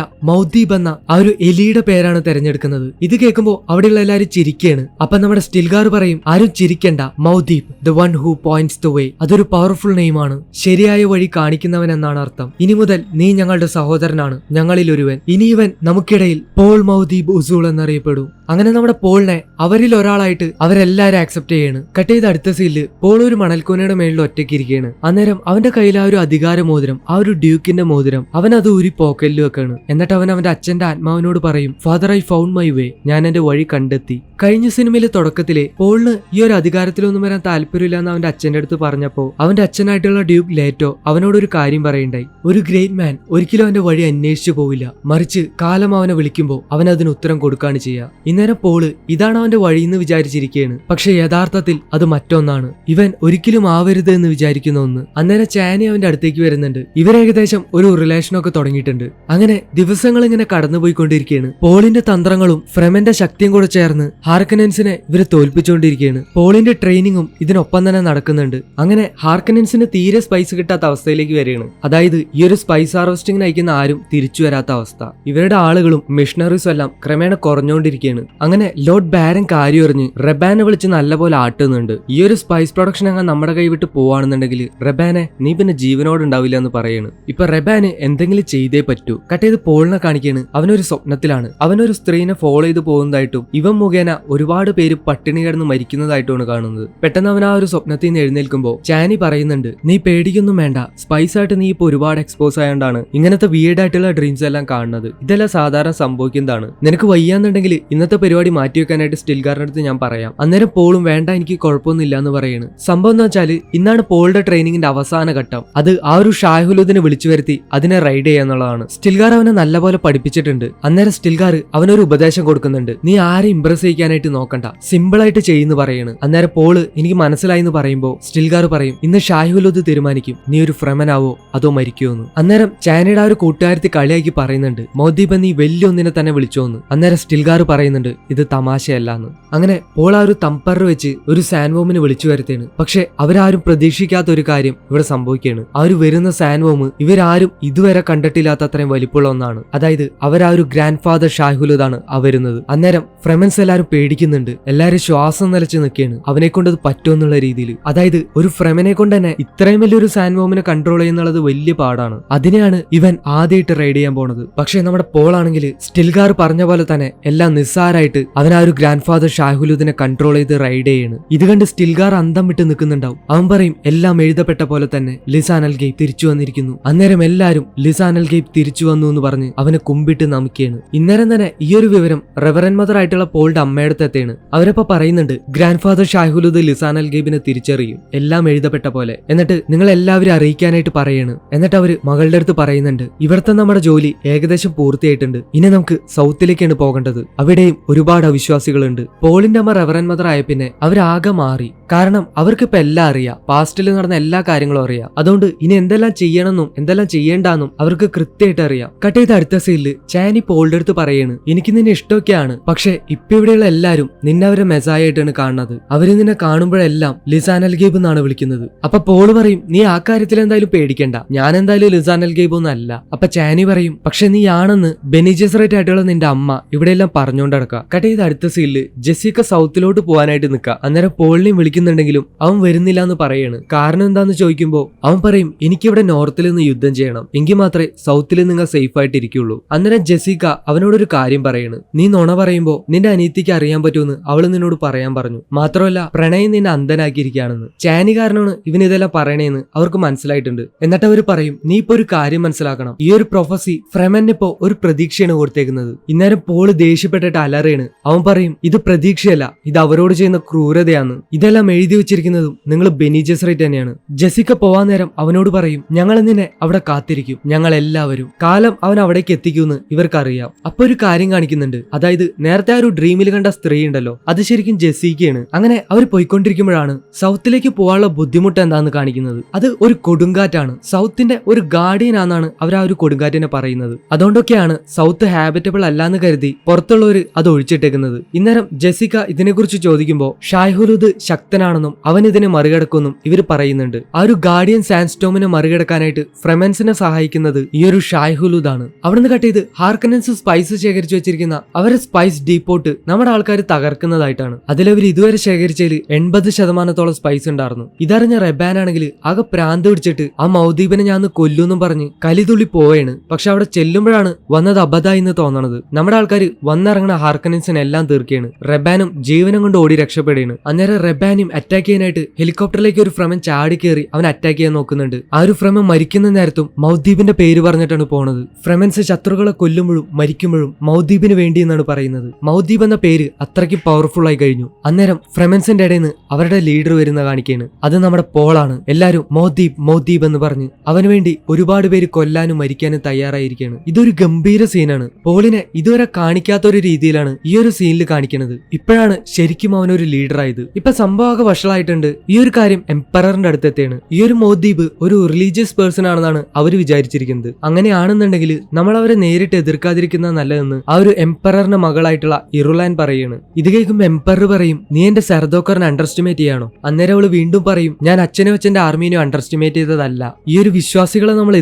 മൗദീബ് എന്ന ആ ഒരു എലിയുടെ പേരാണ് തെരഞ്ഞെടുക്കുന്നത്. ഇത് കേൾക്കുമ്പോൾ അവിടെയുള്ള എല്ലാവരും ചിരിക്കുകയാണ്. അപ്പൊ നമ്മുടെ സ്റ്റിൽഗാർ പറയും ആരും ചിരിക്കണ്ട, Muad'Dib the one who points the way, അതൊരു പവർഫുൾ നെയിമാണ്, ശരിയായ വഴി കാണിക്കുന്നവൻ എന്നാണ് അർത്ഥം. ഇനി മുതൽ നീ ഞങ്ങളുടെ സഹോദരനാണ്, ഞങ്ങളിൽ ഒരുവൻ. ഇനി ഇവൻ നമുക്കിടയിൽ പോൾ മൗദീബ് ഉസൂൾ എന്നറിയപ്പെടും. അങ്ങനെ നമ്മുടെ പോളിനെ അവരിൽ ഒരാളായിട്ട് അവരെല്ലാരും ആക്സെപ്റ്റ് ചെയ്യാണ്. കട്ട് ചെയ്ത അടുത്ത സീനില് പോൾ ഒരു മണൽക്കൂനയുടെ മേളിൽ ഒറ്റയ്ക്ക് ഇരിക്കുകയാണ്. അന്നേരം അവന്റെ കയ്യിൽ ആ ഒരു അധികാര മോതിരം, ആ ഒരു ഡ്യൂക്കിന്റെ മോതിരം, അവൻ അത് ഊരി പോക്കറ്റിൽ വെക്കാണ്. എന്നിട്ട് അവൻ അവന്റെ അച്ഛന്റെ ആത്മാവിനോട് പറയും father I found my way, ഞാൻ എന്റെ വഴി കണ്ടെത്തി. കഴിഞ്ഞ സിനിമയിലെ തുടക്കത്തിലെ പോളിന് ഈ ഒരു അധികാരത്തിലൊന്നും വരാൻ താല്പര്യമില്ല എന്ന് അവന്റെ അച്ഛന്റെ അടുത്ത് പറഞ്ഞപ്പോ അവന്റെ അച്ഛനായിട്ടുള്ള ഡ്യൂക്ക് ലേറ്റോ അവനോട് ഒരു കാര്യം പറയുണ്ടായി. ഒരു ഗ്രേറ്റ് മാൻ ഒരിക്കലും അവന്റെ വഴി അന്വേഷിച്ചു പോവില്ല, മറിച്ച് കാലം അവനെ വിളിക്കുമ്പോൾ അവൻ അതിന് ഉത്തരം കൊടുക്കുകയാണ് ചെയ്യുക. ഇന്നേരം പോള് ഇതാണ് അവന്റെ വഴിയെന്ന് വിചാരിച്ചിരിക്കുകയാണ്. പക്ഷെ യഥാർത്ഥത്തിൽ അത് മറ്റൊന്നാണ്, ഇവൻ ഒരിക്കലും ആവരുത് എന്ന് വിചാരിക്കുന്ന ഒന്ന്. അന്നേരം ചാനി അവന്റെ അടുത്തേക്ക് വരുന്നുണ്ട്. ഇവരേകദേശം ഒരു റിലേഷനൊക്കെ തുടങ്ങിയിട്ടുണ്ട്. അങ്ങനെ ദിവസങ്ങൾ ഇങ്ങനെ കടന്നുപോയിക്കൊണ്ടിരിക്കുകയാണ്. പോളിന്റെ തന്ത്രങ്ങളും ഫ്രെമന്റെ ശക്തിയും കൂടെ ചേർന്ന് ഹാർക്കനൻസിനെ ഇവര് തോൽപ്പിച്ചുകൊണ്ടിരിക്കുകയാണ്. പോളിന്റെ ട്രെയിനിങ്ങും ഇതിനൊപ്പം തന്നെ നടക്കുന്നുണ്ട്. അങ്ങനെ ഹാർക്കനൻസിന് തീരെ സ്പൈസ് കിട്ടാത്ത അവസ്ഥയിലേക്ക് വരികയാണ്. അതായത് ഈ ഒരു സ്പൈസ് ഹാർവെസ്റ്റിംഗ് നയിക്കുന്ന ആരും തിരിച്ചു വരാത്ത അവസ്ഥ. ഇവരുടെ ആളുകളും മിഷണറീസും എല്ലാം ക്രമേണ കുറഞ്ഞുകൊണ്ടിരിക്കുകയാണ്. അങ്ങനെ ലോർഡ് ബാരൻ കാര്യം അറിഞ്ഞ് റെബാനെ വിളിച്ച് നല്ലപോലെ ആട്ടുന്നുണ്ട്. ഈ ഒരു സ്പൈസ് പ്രൊഡക്ഷൻ അങ്ങനെ നമ്മുടെ കൈവിട്ട് പോവാണെന്നുണ്ടെങ്കിൽ റെബാനെ നീ പിന്നെ ജീവനോട് ഉണ്ടാവില്ല എന്ന് പറയാണ്. ഇപ്പൊ റെബാന് എന്തെങ്കിലും ചെയ്തേ പറ്റൂ. കട്ട് ചെയ്ത് പോളിനെ കാണിക്കാണ്. അവനൊരു സ്വപ്നത്തിലാണ്, അവനൊരു സ്ത്രീനെ ഫോളോ ചെയ്ത് പോകുന്നതായിട്ടും ഇവൻ മുഖേന ഒരുപാട് പേര് പട്ടിണി കിടന്ന് മരിക്കുന്നതായിട്ടുമാണ് കാണുന്നത്. പെട്ടെന്ന് അവൻ ആ ഒരു സ്വപ്നത്തിൽ നിന്ന് എഴുന്നേൽക്കുമ്പോൾ ചാനി പറയുന്നുണ്ട് നീ പേടിക്കൊന്നും വേണ്ട, സ്പൈസ് ആയിട്ട് നീ ഇപ്പൊ ഒരുപാട് എക്സ്പോസ് ആയതുകൊണ്ടാണ് ഇങ്ങനത്തെ വിയേർഡ് ആയിട്ടുള്ള ഡ്രീംസ് എല്ലാം കാണുന്നത്. ഇതെല്ലാം സാധാരണ സംഭവിക്കുന്നതാണ്. നിനക്ക് വയ്യാന്നുണ്ടെങ്കിൽ ഇന്നത്തെ പരിപാടി മാറ്റിവെക്കാനായിട്ട് സ്റ്റിൽഗാറിന്റെ അടുത്ത് ഞാൻ പറയാം. അന്നേരം പോളും വേണ്ട എനിക്ക് കുഴപ്പമൊന്നുമില്ല എന്ന് പറയാണ്. സംഭവം എന്ന് വെച്ചാല് ഇന്നാണ് പോളുടെ ട്രെയിനിങ്ങിന്റെ അവസാന ഘട്ടം. അത് ആ ഒരു ഷാഹുലുദിനെ വിളിച്ചു വരുത്തി അതിനെ റൈഡ് ചെയ്യാന്നുള്ളതാണ്. സ്റ്റിൽഗാർ അവനെ നല്ലപോലെ പഠിപ്പിച്ചിട്ടുണ്ട്. അന്നേരം സ്റ്റിൽഗാർ അവനൊരു ഉപദേശം കൊടുക്കുന്നുണ്ട്, നീ ആരെ ഇംപ്രസ് ചെയ്യിക്കാനായിട്ട് നോക്കണ്ട, സിമ്പിൾ ആയിട്ട് ചെയ്യുന്നു പറയാണ്. അന്നേരം പോള് എനിക്ക് മനസ്സിലായി എന്ന് പറയുമ്പോ സ്റ്റിൽഗാർ പറയും ഇന്ന് ഷാഹുലുദ് തീരുമാനിക്കും നീ ഒരു ഫ്രെമനാവോ അതോ മരിക്കുമോന്ന്. അന്നേരം ചാനയുടെ ആ ഒരു കൂട്ടുകാരത്തി കളിയാക്കി പറയുന്നുണ്ട് മൗദീബ് നീ വലിയ ഒന്നിനെ തന്നെ വിളിച്ചോന്ന്. അന്നേരം സ്റ്റിൽഗാർ പറയുന്നുണ്ട് ഇത് തമാശയല്ലാന്ന്. അങ്ങനെ പോൾ ആ ഒരു തമ്പർ വെച്ച് ഒരു സാൻവോമിനെ വിളിച്ചു വരുത്തേണ്. പക്ഷെ അവരാരും പ്രതീക്ഷിക്കാത്ത ഒരു കാര്യം ഇവിടെ സംഭവിക്കുകയാണ്. ആ ഒരു വരുന്ന സാൻവോം ഇവരാരും ഇതുവരെ കണ്ടിട്ടില്ലാത്ത അത്രയും വലിപ്പമുള്ള ഒന്നാണ്. അതായത് അവരാ ഒരു ഗ്രാൻഡ് ഫാദർ ഷാഹുലുദാണ് ആ വരുന്നത്. അന്നേരം ഫ്രെമൻസ് എല്ലാരും പേടിക്കുന്നുണ്ട്, എല്ലാരും ശ്വാസം നിലച്ച് നിൽക്കുകയാണ് അവനെ കൊണ്ട് അത് പറ്റുമെന്നുള്ള രീതിയിൽ. അതായത് ഒരു ഫ്രെമനെ കൊണ്ട് തന്നെ ഇത്രയും വലിയൊരു സാൻവോമിനെ കൺട്രോൾ ചെയ്യുന്നുള്ളത് വലിയ പാടാണ്. അതിനെയാണ് ഇവൻ ആദ്യമായിട്ട് റൈഡ് ചെയ്യാൻ പോണത്. പക്ഷെ നമ്മുടെ പോൾ ആണെങ്കിൽ സ്റ്റിൽഗാർ പറഞ്ഞ പോലെ തന്നെ എല്ലാം നിസ്സാരായിട്ട് അവൻ ആ ഒരു ഗ്രാൻഡ് ഫാദർ ഷാഹുലുദിനെ കൺട്രോൾ ചെയ്ത് റൈഡ് ചെയ്യാണ്. ഇത് കണ്ട് സ്റ്റിൽഗാർ അന്തം വിട്ട് നിൽക്കുന്നുണ്ടാവും. അവൻ പറയും എല്ലാം എഴുതപ്പെട്ട പോലെ തന്നെ ലിസാൻ അൽ ഗെയ്ബ് തിരിച്ചു വന്നിരിക്കുന്നു. അന്നേരം എല്ലാരും ലിസാൻ അൽ ഗെയ്ബ് തിരിച്ചു വന്നു എന്ന് പറഞ്ഞ് അവനെ കുമ്പിട്ട് നമിക്കുകയാണ്. ഇന്നേരം തന്നെ ഈ ഒരു വിവരം റെവറൻ മദർ ആയിട്ടുള്ള പോളുടെ അമ്മയുടെ എത്തേണ്. അവരപ്പോ പറയുന്നുണ്ട് ഗ്രാൻഡ് ഫാദർ ഷാഹുലുദ് ലിസാൻ അൽ ഗെയ്ബിനെ തിരിച്ചറിയും, എല്ലാം എഴുതപ്പെട്ട പോലെ. എന്നിട്ട് നിങ്ങൾ എല്ലാവരും അറിയിക്കാനായിട്ട് പറയാണ്. എന്നിട്ട് അവര് മകളുടെ അടുത്ത് പറയുന്നുണ്ട് ഇവിടുത്തെ നമ്മുടെ ജോലി ഏകദേശം പൂർത്തിയായിട്ടുണ്ട്, ഇനി നമുക്ക് സൗത്തിലേക്കാണ് പോകേണ്ടത്, അവിടെയും ഒരുപാട് അവിശ്വാസികളുണ്ട്. പോളിന്റെ അമ്മ റെവറൻ മദർ ആയ പിന്നെ അവരാകെ മാറി. കാരണം അവർക്കിപ്പോ എല്ലാം അറിയാം, പാസ്റ്റിൽ നടന്ന എല്ലാ കാര്യങ്ങളും അറിയാം. അതുകൊണ്ട് ഇനി എന്തെല്ലാം ചെയ്യണമെന്നും എന്തെല്ലാം ചെയ്യേണ്ടെന്നും അവർക്ക് കൃത്യമായിട്ട് അറിയാം. കട്ട് ചെയ്ത അടുത്ത സീനില് ചാനി പോളിന്റെ അടുത്ത് പറയാണ് എനിക്ക് നിന്നെ ഇഷ്ടമൊക്കെയാണ്, പക്ഷെ ഇപ്പൊ ഇവിടെയുള്ള എല്ലാരും നിന്നെ അവരെ മെസായായിട്ടാണ് കാണുന്നത്, അവര് നിന്നെ കാണുമ്പോഴെല്ലാം ലിസാൻ അൽ ഗെയ്ബ് എന്നാണ് വിളിക്കുന്നത്. അപ്പൊ പോള് പറയും നീ ആ കാര്യത്തിൽ എന്തായാലും പേടിക്കണ്ട, ഞാൻ എന്തായാലും ലിസാൻ അൽ ഗെയ്ബ് ഒന്നും അല്ല. അപ്പൊ ചാനി പറയും പക്ഷെ നീ ആണെന്ന് ബെനി ജെസറേറ്റ് ആയിട്ടുള്ള നിന്റെ അമ്മ ഇവിടെയെല്ലാം പറഞ്ഞുകൊണ്ട് നടക്കുക. കട്ട് ചെയ്ത അടുത്ത സീനില് ജെസിക്ക സൗത്തിലോട്ട് പോകാനായിട്ട് നിൽക്കുക. അന്നേരം പോളിനെയും വിളിക്കുന്നുണ്ടെങ്കിലും അവൻ വരുന്നില്ല എന്ന് പറയാണ്. കാരണം എന്താന്ന് ചോദിക്കുമ്പോ അവൻ പറയും എനിക്കിവിടെ നോർത്തിൽ നിന്ന് യുദ്ധം ചെയ്യണം, എങ്കിൽ മാത്രമേ സൗത്തിൽ നിങ്ങൾ സേഫ് ആയിട്ട് ഇരിക്കുള്ളൂ. അന്നേരം ജെസിക്ക അവനോടൊരു കാര്യം പറയാണ്, നീ നുണ പറയുമ്പോ നിന്റെ അനീതിക്ക് അറിയാൻ പറ്റുമെന്ന് അവള് നിന്നോട് പറയാൻ പറഞ്ഞു, മാത്രമല്ല പ്രണയം നിന്നെ അന്ധനാക്കിയിരിക്കുകയാണെന്ന്. ചാനി കാരണമാണ് ഇവൻ ഇതെല്ലാം പറയണേന്ന് അവർക്ക് മനസ്സിലായിട്ടുണ്ട്. എന്നിട്ട് അവര് പറയും നീ ഇപ്പൊ ഒരു കാര്യം മനസ്സിലാക്കണം, ഈ ഒരു പ്രൊഫസി ഫ്രെമനിപ്പോ ഒരു പ്രതീക്ഷയാണ് കൊടുത്തേക്കുന്നത്. ഇന്നേരം പോള് ദേഷ്യപ്പെട്ടിട്ട് അലറയാണ്. അവൻ പറയും ഇത് പ്രതീക്ഷയല്ല, ഇത് അവരോട് ചെയ്യുന്ന ക്രൂരതയാണ്, ഇതെല്ലാം എഴുതി വെച്ചിരിക്കുന്നതും നിങ്ങൾ ബെനി ജെസറേറ്റ് തന്നെയാണ്. ജെസിക്ക പോവാൻ നേരം അവനോട് പറയും ഞങ്ങൾ നിന്നെ അവിടെ കാത്തിരിക്കും, ഞങ്ങൾ എല്ലാവരും. കാലം അവൻ അവിടേക്ക് എത്തിക്കുമെന്ന് ഇവർക്കറിയാം. അപ്പൊ ഒരു കാര്യം കാണിക്കുന്നുണ്ട്, അതായത് നേരത്തെ നേരത്തെ ആ ഒരു ഡ്രീമിൽ കണ്ട സ്ത്രീ ഉണ്ടല്ലോ, അത് ശരിക്കും ജെസ്സിക്കയാണ്. അങ്ങനെ അവർ പോയിക്കൊണ്ടിരിക്കുമ്പോഴാണ് സൗത്തിലേക്ക് പോകാനുള്ള ബുദ്ധിമുട്ട് എന്താന്ന് കാണിക്കുന്നത്. അത് ഒരു കൊടുങ്കാറ്റാണ്, സൗത്തിന്റെ ഒരു ഗാർഡിയൻ ആണെന്നാണ് അവർ ആ ഒരു കൊടുങ്കാറ്റിനെ പറയുന്നത്. അതുകൊണ്ടൊക്കെയാണ് സൗത്ത് ഹാബിറ്റബിൾ അല്ലാന്ന് കരുതി പുറത്തുള്ളവർ അത് ഒഴിച്ചിട്ടേക്കുന്നത്. ഇന്നേരം ജെസ്സിക്ക ഇതിനെക്കുറിച്ച് ചോദിക്കുമ്പോൾ ഷായ്ഹുലൂദ് ശക്തനാണെന്നും അവൻ ഇതിനെ മറികടക്കുമെന്നും ഇവർ പറയുന്നുണ്ട്. ആ ഒരു ഗാർഡിയൻ സാൻഡ്സ്റ്റോമിനെ മറികടക്കാനായിട്ട് ഫ്രെമൻസിനെ സഹായിക്കുന്നത് ഈ ഒരു ഷായ്ഹുലൂദ് ആണ്. അവിടുന്ന് കട്ട് ചെയ്ത് ഹാർക്കനൻസ് സ്പൈസ് ശേഖരിച്ചു വെച്ചിരിക്കുന്ന അവരുടെ സ്പൈസ് ഡീപ്പോട്ട് നമ്മുടെ ആൾക്കാർ തകർക്കുന്നതായിട്ടാണ്. അതിലവർ ഇതുവരെ ശേഖരിച്ചതിൽ 80% സ്പൈസ് ഉണ്ടായിരുന്നു. ഇതറിഞ്ഞ റെബാൻ ആണെങ്കിൽ ആകെ പ്രാന്ത് പിടിച്ചിട്ട് ആ മൗദീബിനെ ഞാൻ കൊല്ലൂന്നും പറഞ്ഞ് കലിതുള്ളി പോവുകയാണ്. പക്ഷെ അവിടെ ചെല്ലുമ്പോഴാണ് വന്നത് അബദ്ധമായി എന്ന് തോന്നണത്. നമ്മുടെ ആൾക്കാർ വന്നിറങ്ങുന്ന ഹാർക്കനൻസിനെ എല്ലാം തീർക്കുകയാണ്. റെബാനും ജീവനം കൊണ്ട് ഓടി രക്ഷപ്പെടുകയാണ്. അന്നേരം റെബാനും അറ്റാക്ക് ചെയ്യാനായിട്ട് ഹെലികോപ്റ്ററിലേക്ക് ഒരു ഫ്രെമൻ ചാടി കയറി അവൻ അറ്റാക്ക് ചെയ്യാൻ നോക്കുന്നുണ്ട്. ആ ഒരു ഫ്രെമൻ മരിക്കുന്ന നേരത്തും മൗദീബിന്റെ പേര് പറഞ്ഞിട്ടാണ് പോണത്. ഫ്രെമൻസ് ശത്രുക്കളെ കൊല്ലുമ്പോഴും മരിക്കുമ്പോഴും മൗദീബിന് വേണ്ടി എന്നാണ് പറയുന്നത്. മൗദീബ് എന്ന പേര് അത്രയ്ക്ക് പവർഫുൾ ആയി കഴിഞ്ഞു. അന്നേരം ഫ്രെമൻസിന്റെ ഇടയിൽ നിന്ന് അവരുടെ ലീഡർ വരുന്ന കാണിക്കുകയാണ്. അത് നമ്മുടെ പോളാണ്. എല്ലാരും മൗദീബ് മൗദീബ് എന്ന് പറഞ്ഞ് അവന് വേണ്ടി ഒരുപാട് പേര് കൊല്ലാനും മരിക്കാനും തയ്യാറായിരിക്കുകയാണ്. ഇതൊരു ഗംഭീര സീനാണ്. പോളിനെ ഇതുവരെ കാണിക്കാത്ത ഒരു രീതിയിലാണ് ഈ ഒരു സീനിൽ കാണിക്കുന്നത്. ഇപ്പോഴാണ് ശരിക്കും അവനൊരു ലീഡറായത്. ഇപ്പൊ സംഭവമൊക്കെ വഷളായിട്ടുണ്ട്. ഈ ഒരു കാര്യം എംപററിന്റെ അടുത്തെത്തിയാണ്. ഈ ഒരു മൗദീബ് ഒരു റിലീജിയസ് പേഴ്സൺ ആണെന്നാണ് അവര് വിചാരിച്ചിരിക്കുന്നത്. അങ്ങനെയാണെന്നുണ്ടെങ്കിൽ നമ്മൾ അവരെ നേരിട്ട് എതിർക്കാതിരിക്കുന്ന നല്ലതെന്ന് ആ ഒരു എംപററിന്റെ മകളായിട്ടുള്ള ഇറുലാൻ പറയാണ്. ഇത് കേൾക്കുമ്പോൾ എംപറർ പറയും, നീ എന്റെ സെർദോക്കറിനെ അണ്ടർസ്റ്റിമേറ്റ് ചെയ്യാണോ? അന്നേരം അവള് വീണ്ടും പറയും, ഞാൻ അച്ഛനെ വെച്ചെന്റെ ആർമീനെ അണ്ടർസ്റ്റിമേറ്റ് ചെയ്തതല്ല. ഈ ഒരു വിശ്വാസികളെ നമ്മൾ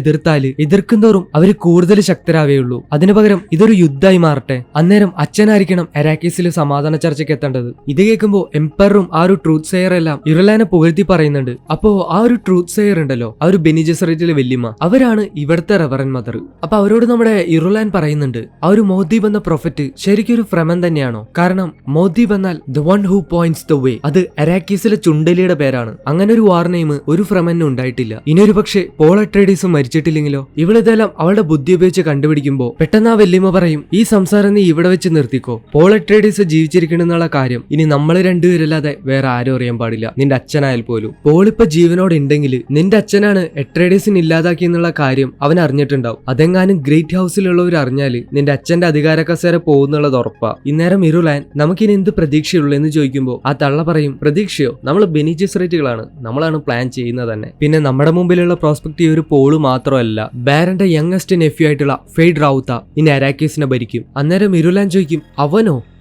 എതിർക്കുന്തോറും അവര് കൂടുതൽ ശക്തരാവേയുള്ളൂ. അതിനു പകരം ഇതൊരു യുദ്ധമായി മാറട്ടെ. അന്നേരം അച്ഛനായിരിക്കണം അരാക്കീസിൽ സമാധാന ചർച്ചയ്ക്ക് എത്തേണ്ടത്. ഇത് കേൾക്കുമ്പോൾ എംപററും ആ ഒരു ട്രൂത്ത് സെയർ എല്ലാം ഇറുലാനെ പുകഴ്ത്തി പറയുന്നുണ്ട്. അപ്പോ ആ ഒരു ട്രൂത്ത് സെയർ ഉണ്ടല്ലോ, ആ ഒരു ബെനി ജെസറേറ്റിലെ വല്യമ്മ, അവരാണ് ഇവിടുത്തെ റെവറൻ മദർ. അപ്പൊ അവരോട് നമ്മുടെ ഇറുലാൻ പറയുന്നുണ്ട്, ആ ഒരു മൗദീബ് എന്ന പ്രൊഫറ്റ് ശരിക്കും ഒരു ഫ്രെമൻ തന്നെയാണോ? കാരണം മൗദീബ് എന്നാൽ the one who points the വേ. അത് അരാക്കീസിലെ ചുണ്ടലിയുടെ പേരാണ്. അങ്ങനെ ഒരു വാർ നെയിം ഒരു ഫ്രെമനും ഉണ്ടായിട്ടില്ല. ഇനി ഒരു പക്ഷേ പോൾ അട്രേഡീസും മരിച്ചിട്ടില്ലെങ്കിലോ? ഇവളിതെല്ലാം അവളുടെ ബുദ്ധി ഉപയോഗിച്ച് കണ്ടുപിടിക്കുമ്പോ പെട്ടെന്ന് ആ വല്യമ്മ പറയും, ഈ സംസാരം നീ ഇവിടെ വെച്ച് നിർത്തിക്കോ. പോൾ അട്രേഡീസ് ജീവിച്ചിരിക്കണമെന്നുള്ള കാര്യം ഇനി നമ്മൾ രണ്ടുപേരല്ലാതെ വേറെ ആരും അറിയാൻ പാടില്ല, നിന്റെ അച്ഛനായാൽ പോലും. പോൾ ഇപ്പൊ ജീവനോട് ഉണ്ടെങ്കിൽ നിന്റെ അച്ഛനാണ് അട്രേഡീസിനെ ഇല്ലാതാക്കി എന്നുള്ള കാര്യം അവൻ അറിഞ്ഞിട്ടുണ്ടാവും. അതെങ്ങാനും ഗ്രേറ്റ് ഹൗസിലുള്ളവർ അറിഞ്ഞാല് നിന്റെ അച്ഛന്റെ അധികാര കസേര പോകുന്നുള്ളത് ഉറപ്പാ. ഇന്നേരം ഇറുലാൻ നമുക്കിനി എന്ത് പ്രതീക്ഷയുള്ളൂ എന്ന് ചോദിക്കുമ്പോൾ ആ തള്ള പറയും, പ്രതീക്ഷയോ? നമ്മൾ ബെനി ജെസറേറ്റുകളാണ്, നമ്മളാണ് പ്ലാൻ ചെയ്യുന്നത് തന്നെ. പിന്നെ നമ്മുടെ മുമ്പിലുള്ള പ്രോസ്പെക്ട് ഒരു പോള് മാത്രമല്ല, ബാരന്റെ യങ്ങസ്റ്റ് നെഫ്യൂ ആയിട്ടുള്ള ഫെയ്ഡ് റൗത്ത ഇനി അരാക്കീസിനെ ഭരിക്കും. അന്നേരം ഇറുലാൻ ചോദിക്കും,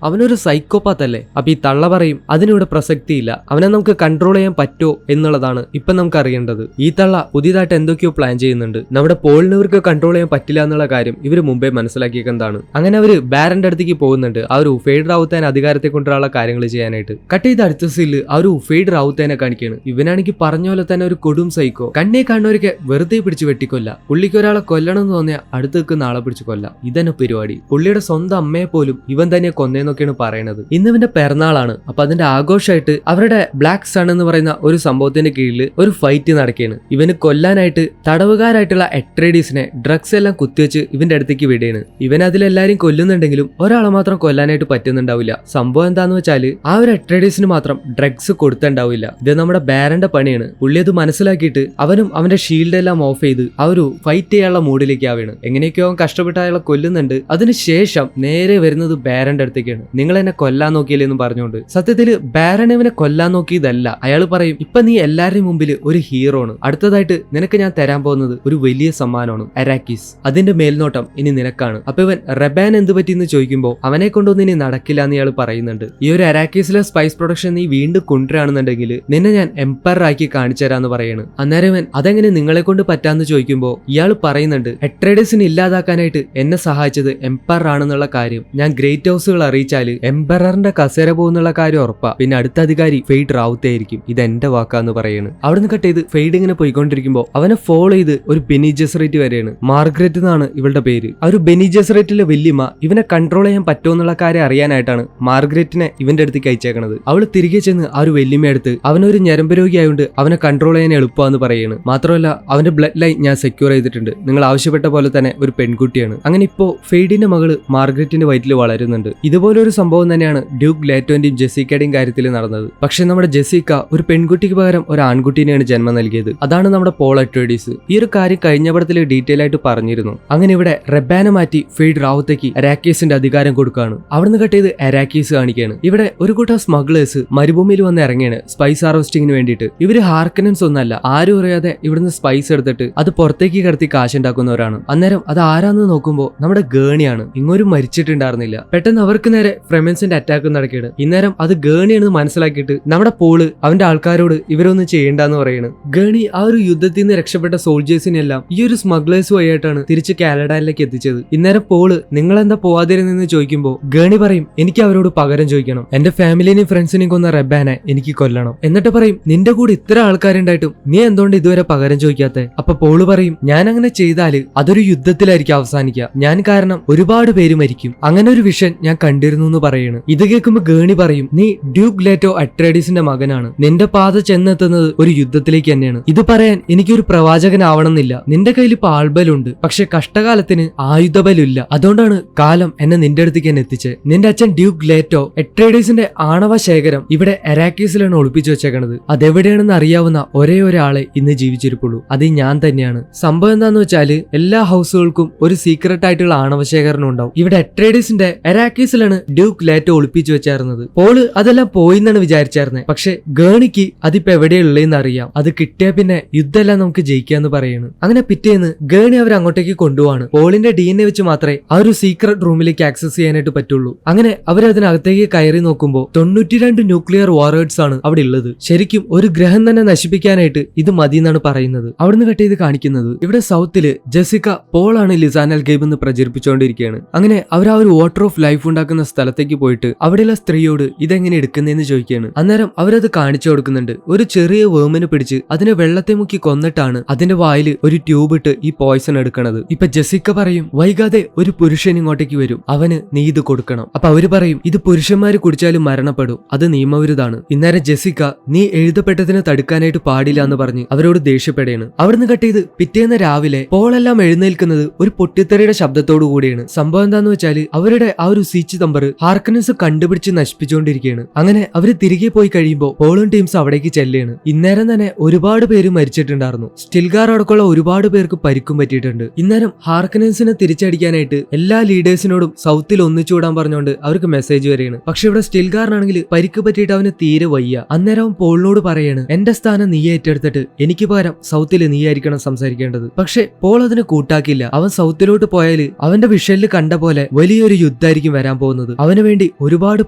അവനൊരു സൈക്കോപാത്ത് അല്ലേ? അപ്പൊ ഈ തള്ള പറയും, അതിനിവിടെ പ്രസക്തിയില്ല, അവനെ നമുക്ക് കൺട്രോൾ ചെയ്യാൻ പറ്റുമോ എന്നുള്ളതാണ് ഇപ്പൊ നമുക്ക് അറിയേണ്ടത്. ഈ തള്ള പുതിയതായിട്ട് എന്തൊക്കെയോ പ്ലാൻ ചെയ്യുന്നുണ്ട്. നമ്മുടെ പോളിന് ഇവർക്ക് കൺട്രോൾ ചെയ്യാൻ പറ്റില്ല എന്നുള്ള കാര്യം ഇവര് മുമ്പേ മനസ്സിലാക്കിയേക്കുന്നതാണ്. അങ്ങനെ അവര് ബാരന്റെ അടുത്തേക്ക് പോകുന്നുണ്ട്, ആ ഒരു ഫെയ്ഡ് റൗത്തേനെ അധികാരത്തെ കൊണ്ടുള്ള കാര്യങ്ങൾ ചെയ്യാനായിട്ട്. കട്ട് ചെയ്ത് അടുത്ത സീനിൽ ആ ഒരു ഫെയ്ഡ് റൗത്തേനെ കാണിക്കുകയാണ്. ഇവനാണെങ്കിൽ പറഞ്ഞ പോലെ തന്നെ ഒരു കൊടും സൈക്കോ. കണ്ണേ കാണുന്നവരൊക്കെ വെറുതെ പിടിച്ച് വെട്ടിക്കൊല്ല. പുള്ളിക്ക് ഒരാളെ കൊല്ലണം എന്ന് തോന്നിയാൽ അടുത്ത് നിൽക്കുന്ന ആളെ പിടിച്ച് കൊല്ല. ഇതന്നെ പരിപാടി. പുള്ളിയുടെ സ്വന്തം അമ്മയെ പോലും ഇവൻ തന്നെ കൊന്നേന്നൊക്കെയാണ് പറയുന്നത്. ഇന്ന് ഇവന്റെ പിറന്നാളാണ്. അപ്പൊ അതിന്റെ ആഘോഷമായിട്ട് അവരുടെ ബ്ലാക്ക് സൺ എന്ന് പറയുന്ന ഒരു സംഭവത്തിന്റെ കീഴിൽ ഒരു ഫൈറ്റ് നടക്കുകയാണ്. ഇവന് കൊല്ലാനായിട്ട് തടവുകാരായിട്ടുള്ള അട്രേഡീസിനെ ഡ്രഗ്സ് എല്ലാം കുത്തിവെച്ച് ഇവന്റെ അടുത്തേക്ക് വിടുകയാണ്. ഇവൻ അതിലെല്ലാരും കൊല്ലുന്നുണ്ടെങ്കിലും ഒരാളെ മാത്രം കൊല്ലാനായിട്ട് പറ്റുന്നുണ്ടാവില്ല. സംഭവം എന്താന്ന് വെച്ചാല് ആ ഒരു അട്രേഡീസിന് മാത്രം ഡ്രഗ്സ് കൊടുത്തുണ്ടാവില്ല. ഇത് നമ്മുടെ ബാരന്റെ പണിയാണ്. പുള്ളി അത് മനസ്സിലാക്കിയിട്ട് അവനും അവന്റെ ഷീൽഡ് എല്ലാം ഓഫ് ചെയ്ത് ആ ഒരു ഫൈറ്റ് ചെയ്യാനുള്ള മൂഡിലേക്ക് ആവുകയാണ്. എങ്ങനെയൊക്കെയോ അവൻ കഷ്ടപ്പെട്ട് അയാളെ കൊല്ലുന്നുണ്ട്. അതിനുശേഷം നേരെ വരുന്നത് ബാരന്റെ അടുത്തേക്കാണ്. നിങ്ങൾ എന്നെ കൊല്ലാൻ നോക്കിയില്ലെന്ന് പറഞ്ഞുകൊണ്ട്. സത്യത്തില് ബാരൻ ഇവനെ കൊല്ലാൻ നോക്കിയതല്ല. അയാൾ പറയും, ഇപ്പൊ നീ എല്ലാവരുടെയും മുമ്പിൽ ഒരു ഹീറോ ആണ്, അടുത്തതായിട്ട് നിനക്ക് ഞാൻ തരാൻ പോകുന്നത് ഒരു വലിയ സമ്മാനമാണ്, അരാക്കീസ്. അതിന്റെ മേൽനോട്ടം ഇനി നിനക്കാണ്. അപ്പൊ ഇവൻ റെബാൻ എന്ത് പറ്റിയെന്ന് ചോദിക്കുമ്പോൾ അവനെ കൊണ്ടൊന്നും ഇനി നടക്കില്ല എന്ന് ഇയാൾ പറയുന്നുണ്ട്. ഈ ഒരു അരാക്കീസിലെ സ്പൈസ് പ്രൊഡക്ഷൻ നീ വീണ്ടും കൊണ്ടുവരാണെന്നുണ്ടെങ്കിൽ നിന്നെ ഞാൻ എംപയർ ആക്കി കാണിച്ചു തരാന്ന് പറയാണ്. അന്നേരം ഇവൻ അതെങ്ങനെ നിങ്ങളെ കൊണ്ട് പറ്റാന്ന് ചോദിക്കുമ്പോൾ ഇയാൾ പറയുന്നുണ്ട്, അട്രേഡീസിനെ ഇല്ലാതാക്കാനായിട്ട് എന്നെ സഹായിച്ചത് എംപയർ ആണെന്നുള്ള കാര്യം ഞാൻ ഗ്രേറ്റ് ഹൗസുകൾ അറിയിച്ചാല് എംപയറിന്റെ കസേര പോകുന്നുള്ള കാര്യം ഉറപ്പാ. പിന്നെ അടുത്ത അധികാരി ഫെയ്ഡ് റൗത്ത് ആയിരിക്കും. ഇത് എന്റെ വാക്കാന്ന് പറയാണ്. അവിടുന്ന് കട്ട് ചെയ്ത് ഫെയ്ഡ് ഇങ്ങനെ പോയിക്കൊണ്ടിരിക്കുമ്പോൾ അവനെ ഫോളോ ചെയ്ത് ഒരു ബെനി ജെസറേറ്റ് വരെയാണ്. മാർഗ്രറ്റ് എന്നാണ് ഇവളുടെ പേര്. ആ ഒരു ബെനി ജെസറേറ്റിലെ വല്യമ്മ ഇവനെ കൺട്രോൾ ചെയ്യാൻ പറ്റുമോ എന്നുള്ള കാര്യം അറിയാനായിട്ടാണ് മാർഗ്രറ്റിനെ ഇവന്റെ അടുത്തേക്ക് അയച്ചേക്കണത്. അവള് തിരികെ ചെന്ന് ആ ഒരു വല്യമ്മയെടുത്ത് അവനൊരു ഞരമ്പ് രോഗിയായോണ്ട് അവനെ കൺട്രോൾ ചെയ്യാൻ എളുപ്പമാന്ന് പറയുന്നു. മാത്രമല്ല അവന്റെ ബ്ലഡ് ലൈൻ ഞാൻ സെക്യൂർ ചെയ്തിട്ടുണ്ട്, നിങ്ങൾ ആവശ്യപ്പെട്ട പോലെ തന്നെ ഒരു പെൺകുട്ടിയാണ്. അങ്ങനെ ഇപ്പോ ഫെയ്ഡിന്റെ മകള് മാർഗ്രറ്റിന്റെ വയറ്റിൽ വളരുന്നുണ്ട്. ഇതുപോലെ ഇതുപോലെ ഒരു സംഭവം തന്നെയാണ് ഡ്യൂക്ക് ലേറ്റോന്റെയും ജെസിക്കയുടെയും കാര്യത്തിൽ നടന്നത്. പക്ഷെ നമ്മുടെ ജെസിക്ക ഒരു പെൺകുട്ടിക്ക് പകരം ഒരു ആൺകുട്ടീനെയാണ് ജന്മം നൽകിയത്. അതാണ് നമ്മുടെ പോൾ അട്രേഡീസ്. ഈ ഒരു കാര്യം കഴിഞ്ഞ പടത്തിൽ ഡീറ്റെയിൽ ആയിട്ട് പറഞ്ഞിരുന്നു. അങ്ങനെ ഇവിടെ റെബാനെ മാറ്റി ഫെയ്ഡ് റാവത്തേക്ക് അരാക്കീസിന്റെ അധികാരം കൊടുക്കുകയാണ്. അവിടുന്ന് കട്ട് ചെയ്ത് അരാക്കീസ് കാണിക്കുകയാണ്. ഇവിടെ ഒരു കൂട്ടം സ്മഗ്ലേഴ്സ് മരുഭൂമിയിൽ വന്ന് ഇറങ്ങിയാണ് സ്പൈസ് ഹാർവെസ്റ്റിംഗിന് വേണ്ടിയിട്ട്. ഇവര് ഹാർക്കനൻസ് ഒന്നല്ല, ആരും അറിയാതെ ഇവിടുന്ന് സ്പൈസ് എടുത്തിട്ട് അത് പുറത്തേക്ക് കടത്തി കാശുണ്ടാക്കുന്നവരാണ്. അന്നേരം അത് ആരാന്ന് നോക്കുമ്പോൾ നമ്മുടെ ഗേണിയാണ്. ഇങ്ങോരും മരിച്ചിട്ടുണ്ടായിരുന്നില്ല. പെട്ടെന്ന് അവർക്ക് നേരെ ഫ്രെമൻസിന്റെ അറ്റാക്ക് നടക്കുകയാണ്. ഇന്നേരം അത് ഗേണിയാണെന്ന് മനസ്സിലാക്കിയിട്ട് നമ്മുടെ പോള് അവന്റെ ആൾക്കാരോട് ഇവരൊന്നും ചെയ്യേണ്ടെന്ന് പറയാണ്. ഗേണി ആ ഒരു യുദ്ധത്തിൽ നിന്ന് രക്ഷപ്പെട്ട സോൾജേഴ്സിനെല്ലാം ഈ ഒരു സ്മഗ്ലേഴ്സ് വഴിയായിട്ടാണ് തിരിച്ച് കാനഡയിലേക്ക് എത്തിച്ചത്. ഇന്നേരം പോള് നിങ്ങളെന്താ പോവാതിരുന്നെന്ന് ചോദിക്കുമ്പോൾ ഗേണി പറയും എനിക്ക് അവരോട് പകരം ചോദിക്കണം. എന്റെ ഫാമിലിനെയും ഫ്രണ്ട്സിനെയും കൊന്ന റെബാനെ എനിക്ക് കൊല്ലണം. എന്നിട്ട് പറയും നിന്റെ കൂടെ ഇത്ര ആൾക്കാരുണ്ടായിട്ടും നീ എന്തുകൊണ്ട് ഇതുവരെ പകരം ചോദിക്കാത്തെ? അപ്പൊ പോള് പറയും ഞാൻ അങ്ങനെ ചെയ്താല് അതൊരു യുദ്ധത്തിലായിരിക്കും അവസാനിക്കുക. ഞാൻ കാരണം ഒരുപാട് പേര് മരിക്കും. അങ്ങനെ ഒരു വിഷൻ ഞാൻ കണ്ടിരുന്നു എന്ന് പറയാണ്. ഇത് കേൾക്കുമ്പോൾ ഗേണി പറയും നീ ഡ്യൂക്ക് ലേറ്റോ അട്രേഡീസിന്റെ മകനാണ്. നിന്റെ പാത ചെന്നെത്തുന്നത് ഒരു യുദ്ധത്തിലേക്ക് തന്നെയാണ്. ഇത് പറയാൻ എനിക്കൊരു പ്രവാചകനാവണമെന്നില്ല. നിന്റെ കയ്യിൽ ഇപ്പൊ ആൾബലുണ്ട്, പക്ഷെ കഷ്ടകാലത്തിന് ആയുധബലില്ല. അതുകൊണ്ടാണ് കാലം എന്നെ നിന്റെ അടുത്തേക്ക് തന്നെ എത്തിച്ചത്. നിന്റെ അച്ഛൻ ഡ്യൂക്ക് ലേറ്റോ അട്രേഡീസിന്റെ ആണവ ശേഖരം ഇവിടെ അരാക്കീസിലാണ് ഒളിപ്പിച്ചു വെച്ചേക്കണത്. അതെവിടെയാണെന്ന് അറിയാവുന്ന ഒരേ ഒരാളെ ഇന്ന് ജീവിച്ചിരിപ്പുള്ളൂ. അത് ഞാൻ തന്നെയാണ്. സംഭവം എന്താന്ന് വെച്ചാല് എല്ലാ ഹൗസുകൾക്കും ഒരു സീക്രട്ട് ആയിട്ടുള്ള ആണവ ശേഖരണം ഉണ്ടാവും. ഇവിടെ അട്രേഡീസിന്റെ അരാക്കീസിലാണ് ഡ്യൂക്ക് ലേറ്റോ ഒളിപ്പിച്ചു വെച്ചായിരുന്നത്. പോള് അതെല്ലാം പോയിന്നാണ് വിചാരിച്ചായിരുന്നത്. പക്ഷെ ഗേണിക്ക് അതിപ്പോ എവിടെയുള്ളതെന്ന് അറിയാം. അത് കിട്ടിയ പിന്നെ യുദ്ധമെല്ലാം നമുക്ക് ജയിക്കാന്ന് പറയാണ്. അങ്ങനെ പിറ്റേന്ന് ഗേണി അവർ അങ്ങോട്ടേക്ക് കൊണ്ടുപോവാണ്. പോളിന്റെ DNA വെച്ച് മാത്രമേ ആ ഒരു സീക്രട്ട് റൂമിലേക്ക് ആക്സസ് ചെയ്യാനായിട്ട് പറ്റുള്ളൂ. അങ്ങനെ അവരതിനകത്തേക്ക് കയറി നോക്കുമ്പോൾ 92 ന്യൂക്ലിയർ വാർഹെഡ്സ് ആണ് അവിടെ ഉള്ളത്. ശരിക്കും ഒരു ഗ്രഹം തന്നെ നശിപ്പിക്കാനായിട്ട് ഇത് മതി എന്നാണ് പറയുന്നത്. അവിടുന്ന് കട്ട് ചെയ്ത് കാണിക്കുന്നത് ഇവിടെ സൗത്തില് ജെസിക്ക പോളാണ് ലിസാനൽ ഗെയിം എന്ന് പ്രചരിപ്പിച്ചുകൊണ്ടിരിക്കുകയാണ്. അങ്ങനെ അവർ ആ ഒരു വാട്ടർ ഓഫ് ലൈഫ് ഉണ്ടാക്കുന്ന സ്ഥലത്തേക്ക് പോയിട്ട് അവിടെയുള്ള സ്ത്രീയോട് ഇതെങ്ങനെ എടുക്കുന്നതെന്ന് ചോദിക്കുകയാണ്. അന്നേരം അവരത് കാണിച്ചു കൊടുക്കുന്നുണ്ട്. ഒരു ചെറിയ വേമിനെ പിടിച്ച് അതിനെ വെള്ളത്തെ മുക്കി കൊന്നിട്ടാണ് അതിന്റെ വായിൽ ഒരു ട്യൂബ് ഇട്ട് ഈ പോയ്സൺ എടുക്കണത്. ഇപ്പൊ ജെസിക്ക പറയും വൈകാതെ ഒരു പുരുഷൻ ഇങ്ങോട്ടേക്ക് വരും, അവന് നീ ഇത് കൊടുക്കണം. അപ്പൊ അവര് പറയും ഇത് പുരുഷന്മാര് കുടിച്ചാലും മരണപ്പെടും, അത് നിയമവിരുദ്ധാണ്. ഇന്നേരം ജെസിക്ക നീ എഴുതപ്പെട്ടതിനെ തടുക്കാനായിട്ട് പാടില്ല എന്ന് പറഞ്ഞ് അവരോട് ദേഷ്യപ്പെടുകയാണ്. അവിടുന്ന് കട്ട് ചെയ്ത് പിറ്റേന്ന് രാവിലെ പോളെല്ലാം എഴുന്നേൽക്കുന്നത് ഒരു പൊട്ടിത്തെറിയുടെ ശബ്ദത്തോടു കൂടിയാണ്. സംഭവം എന്താന്ന് വെച്ചാല് അവരുടെ ആ ഒരു സീച്ച് തമ്പർ ഹാർക്കനൻസ് കണ്ടുപിടിച്ച് നശിപ്പിച്ചുകൊണ്ടിരിക്കുകയാണ്. അങ്ങനെ അവര് തിരികെ പോയി കഴിയുമ്പോൾ പോളും ടീംസ് അവിടേക്ക് ചെല്ലുകയാണ്. ഇന്നേരം തന്നെ ഒരുപാട് പേര് മരിച്ചിട്ടുണ്ടായിരുന്നു. സ്റ്റിൽഗാർ അടക്കമുള്ള ഒരുപാട് പേർക്ക് പരിക്കും പറ്റിയിട്ടുണ്ട്. ഇന്നേരം ഹാർക്കനൻസിനെ തിരിച്ചടിക്കാനായിട്ട് എല്ലാ ലീഡേഴ്സിനോടും സൗത്തിൽ ഒന്നിച്ചുകൂടാൻ പറഞ്ഞുകൊണ്ട് അവർക്ക് മെസ്സേജ് വരികയാണ്. പക്ഷെ ഇവിടെ സ്റ്റിൽഗാറിനാണെങ്കിൽ പരിക്ക് പറ്റിയിട്ട് അവന് തീരെ വയ്യ. അന്നേരം പോളിനോട് പറയാണ് എന്റെ സ്ഥാനം നീ ഏറ്റെടുത്തിട്ട് എനിക്ക് പകരം സൗത്തിൽ നീ ആയിരിക്കണം സംസാരിക്കേണ്ടത്. പക്ഷെ പോൾ അതിന് കൂട്ടാക്കില്ല. അവൻ സൗത്തിലോട്ട് പോയാല് അവന്റെ വിഷലിൽ കണ്ട പോലെ വലിയൊരു യുദ്ധമായിരിക്കും വരാൻ പോകുന്നത്. അവന് വേണ്ടി ഒരുപാട്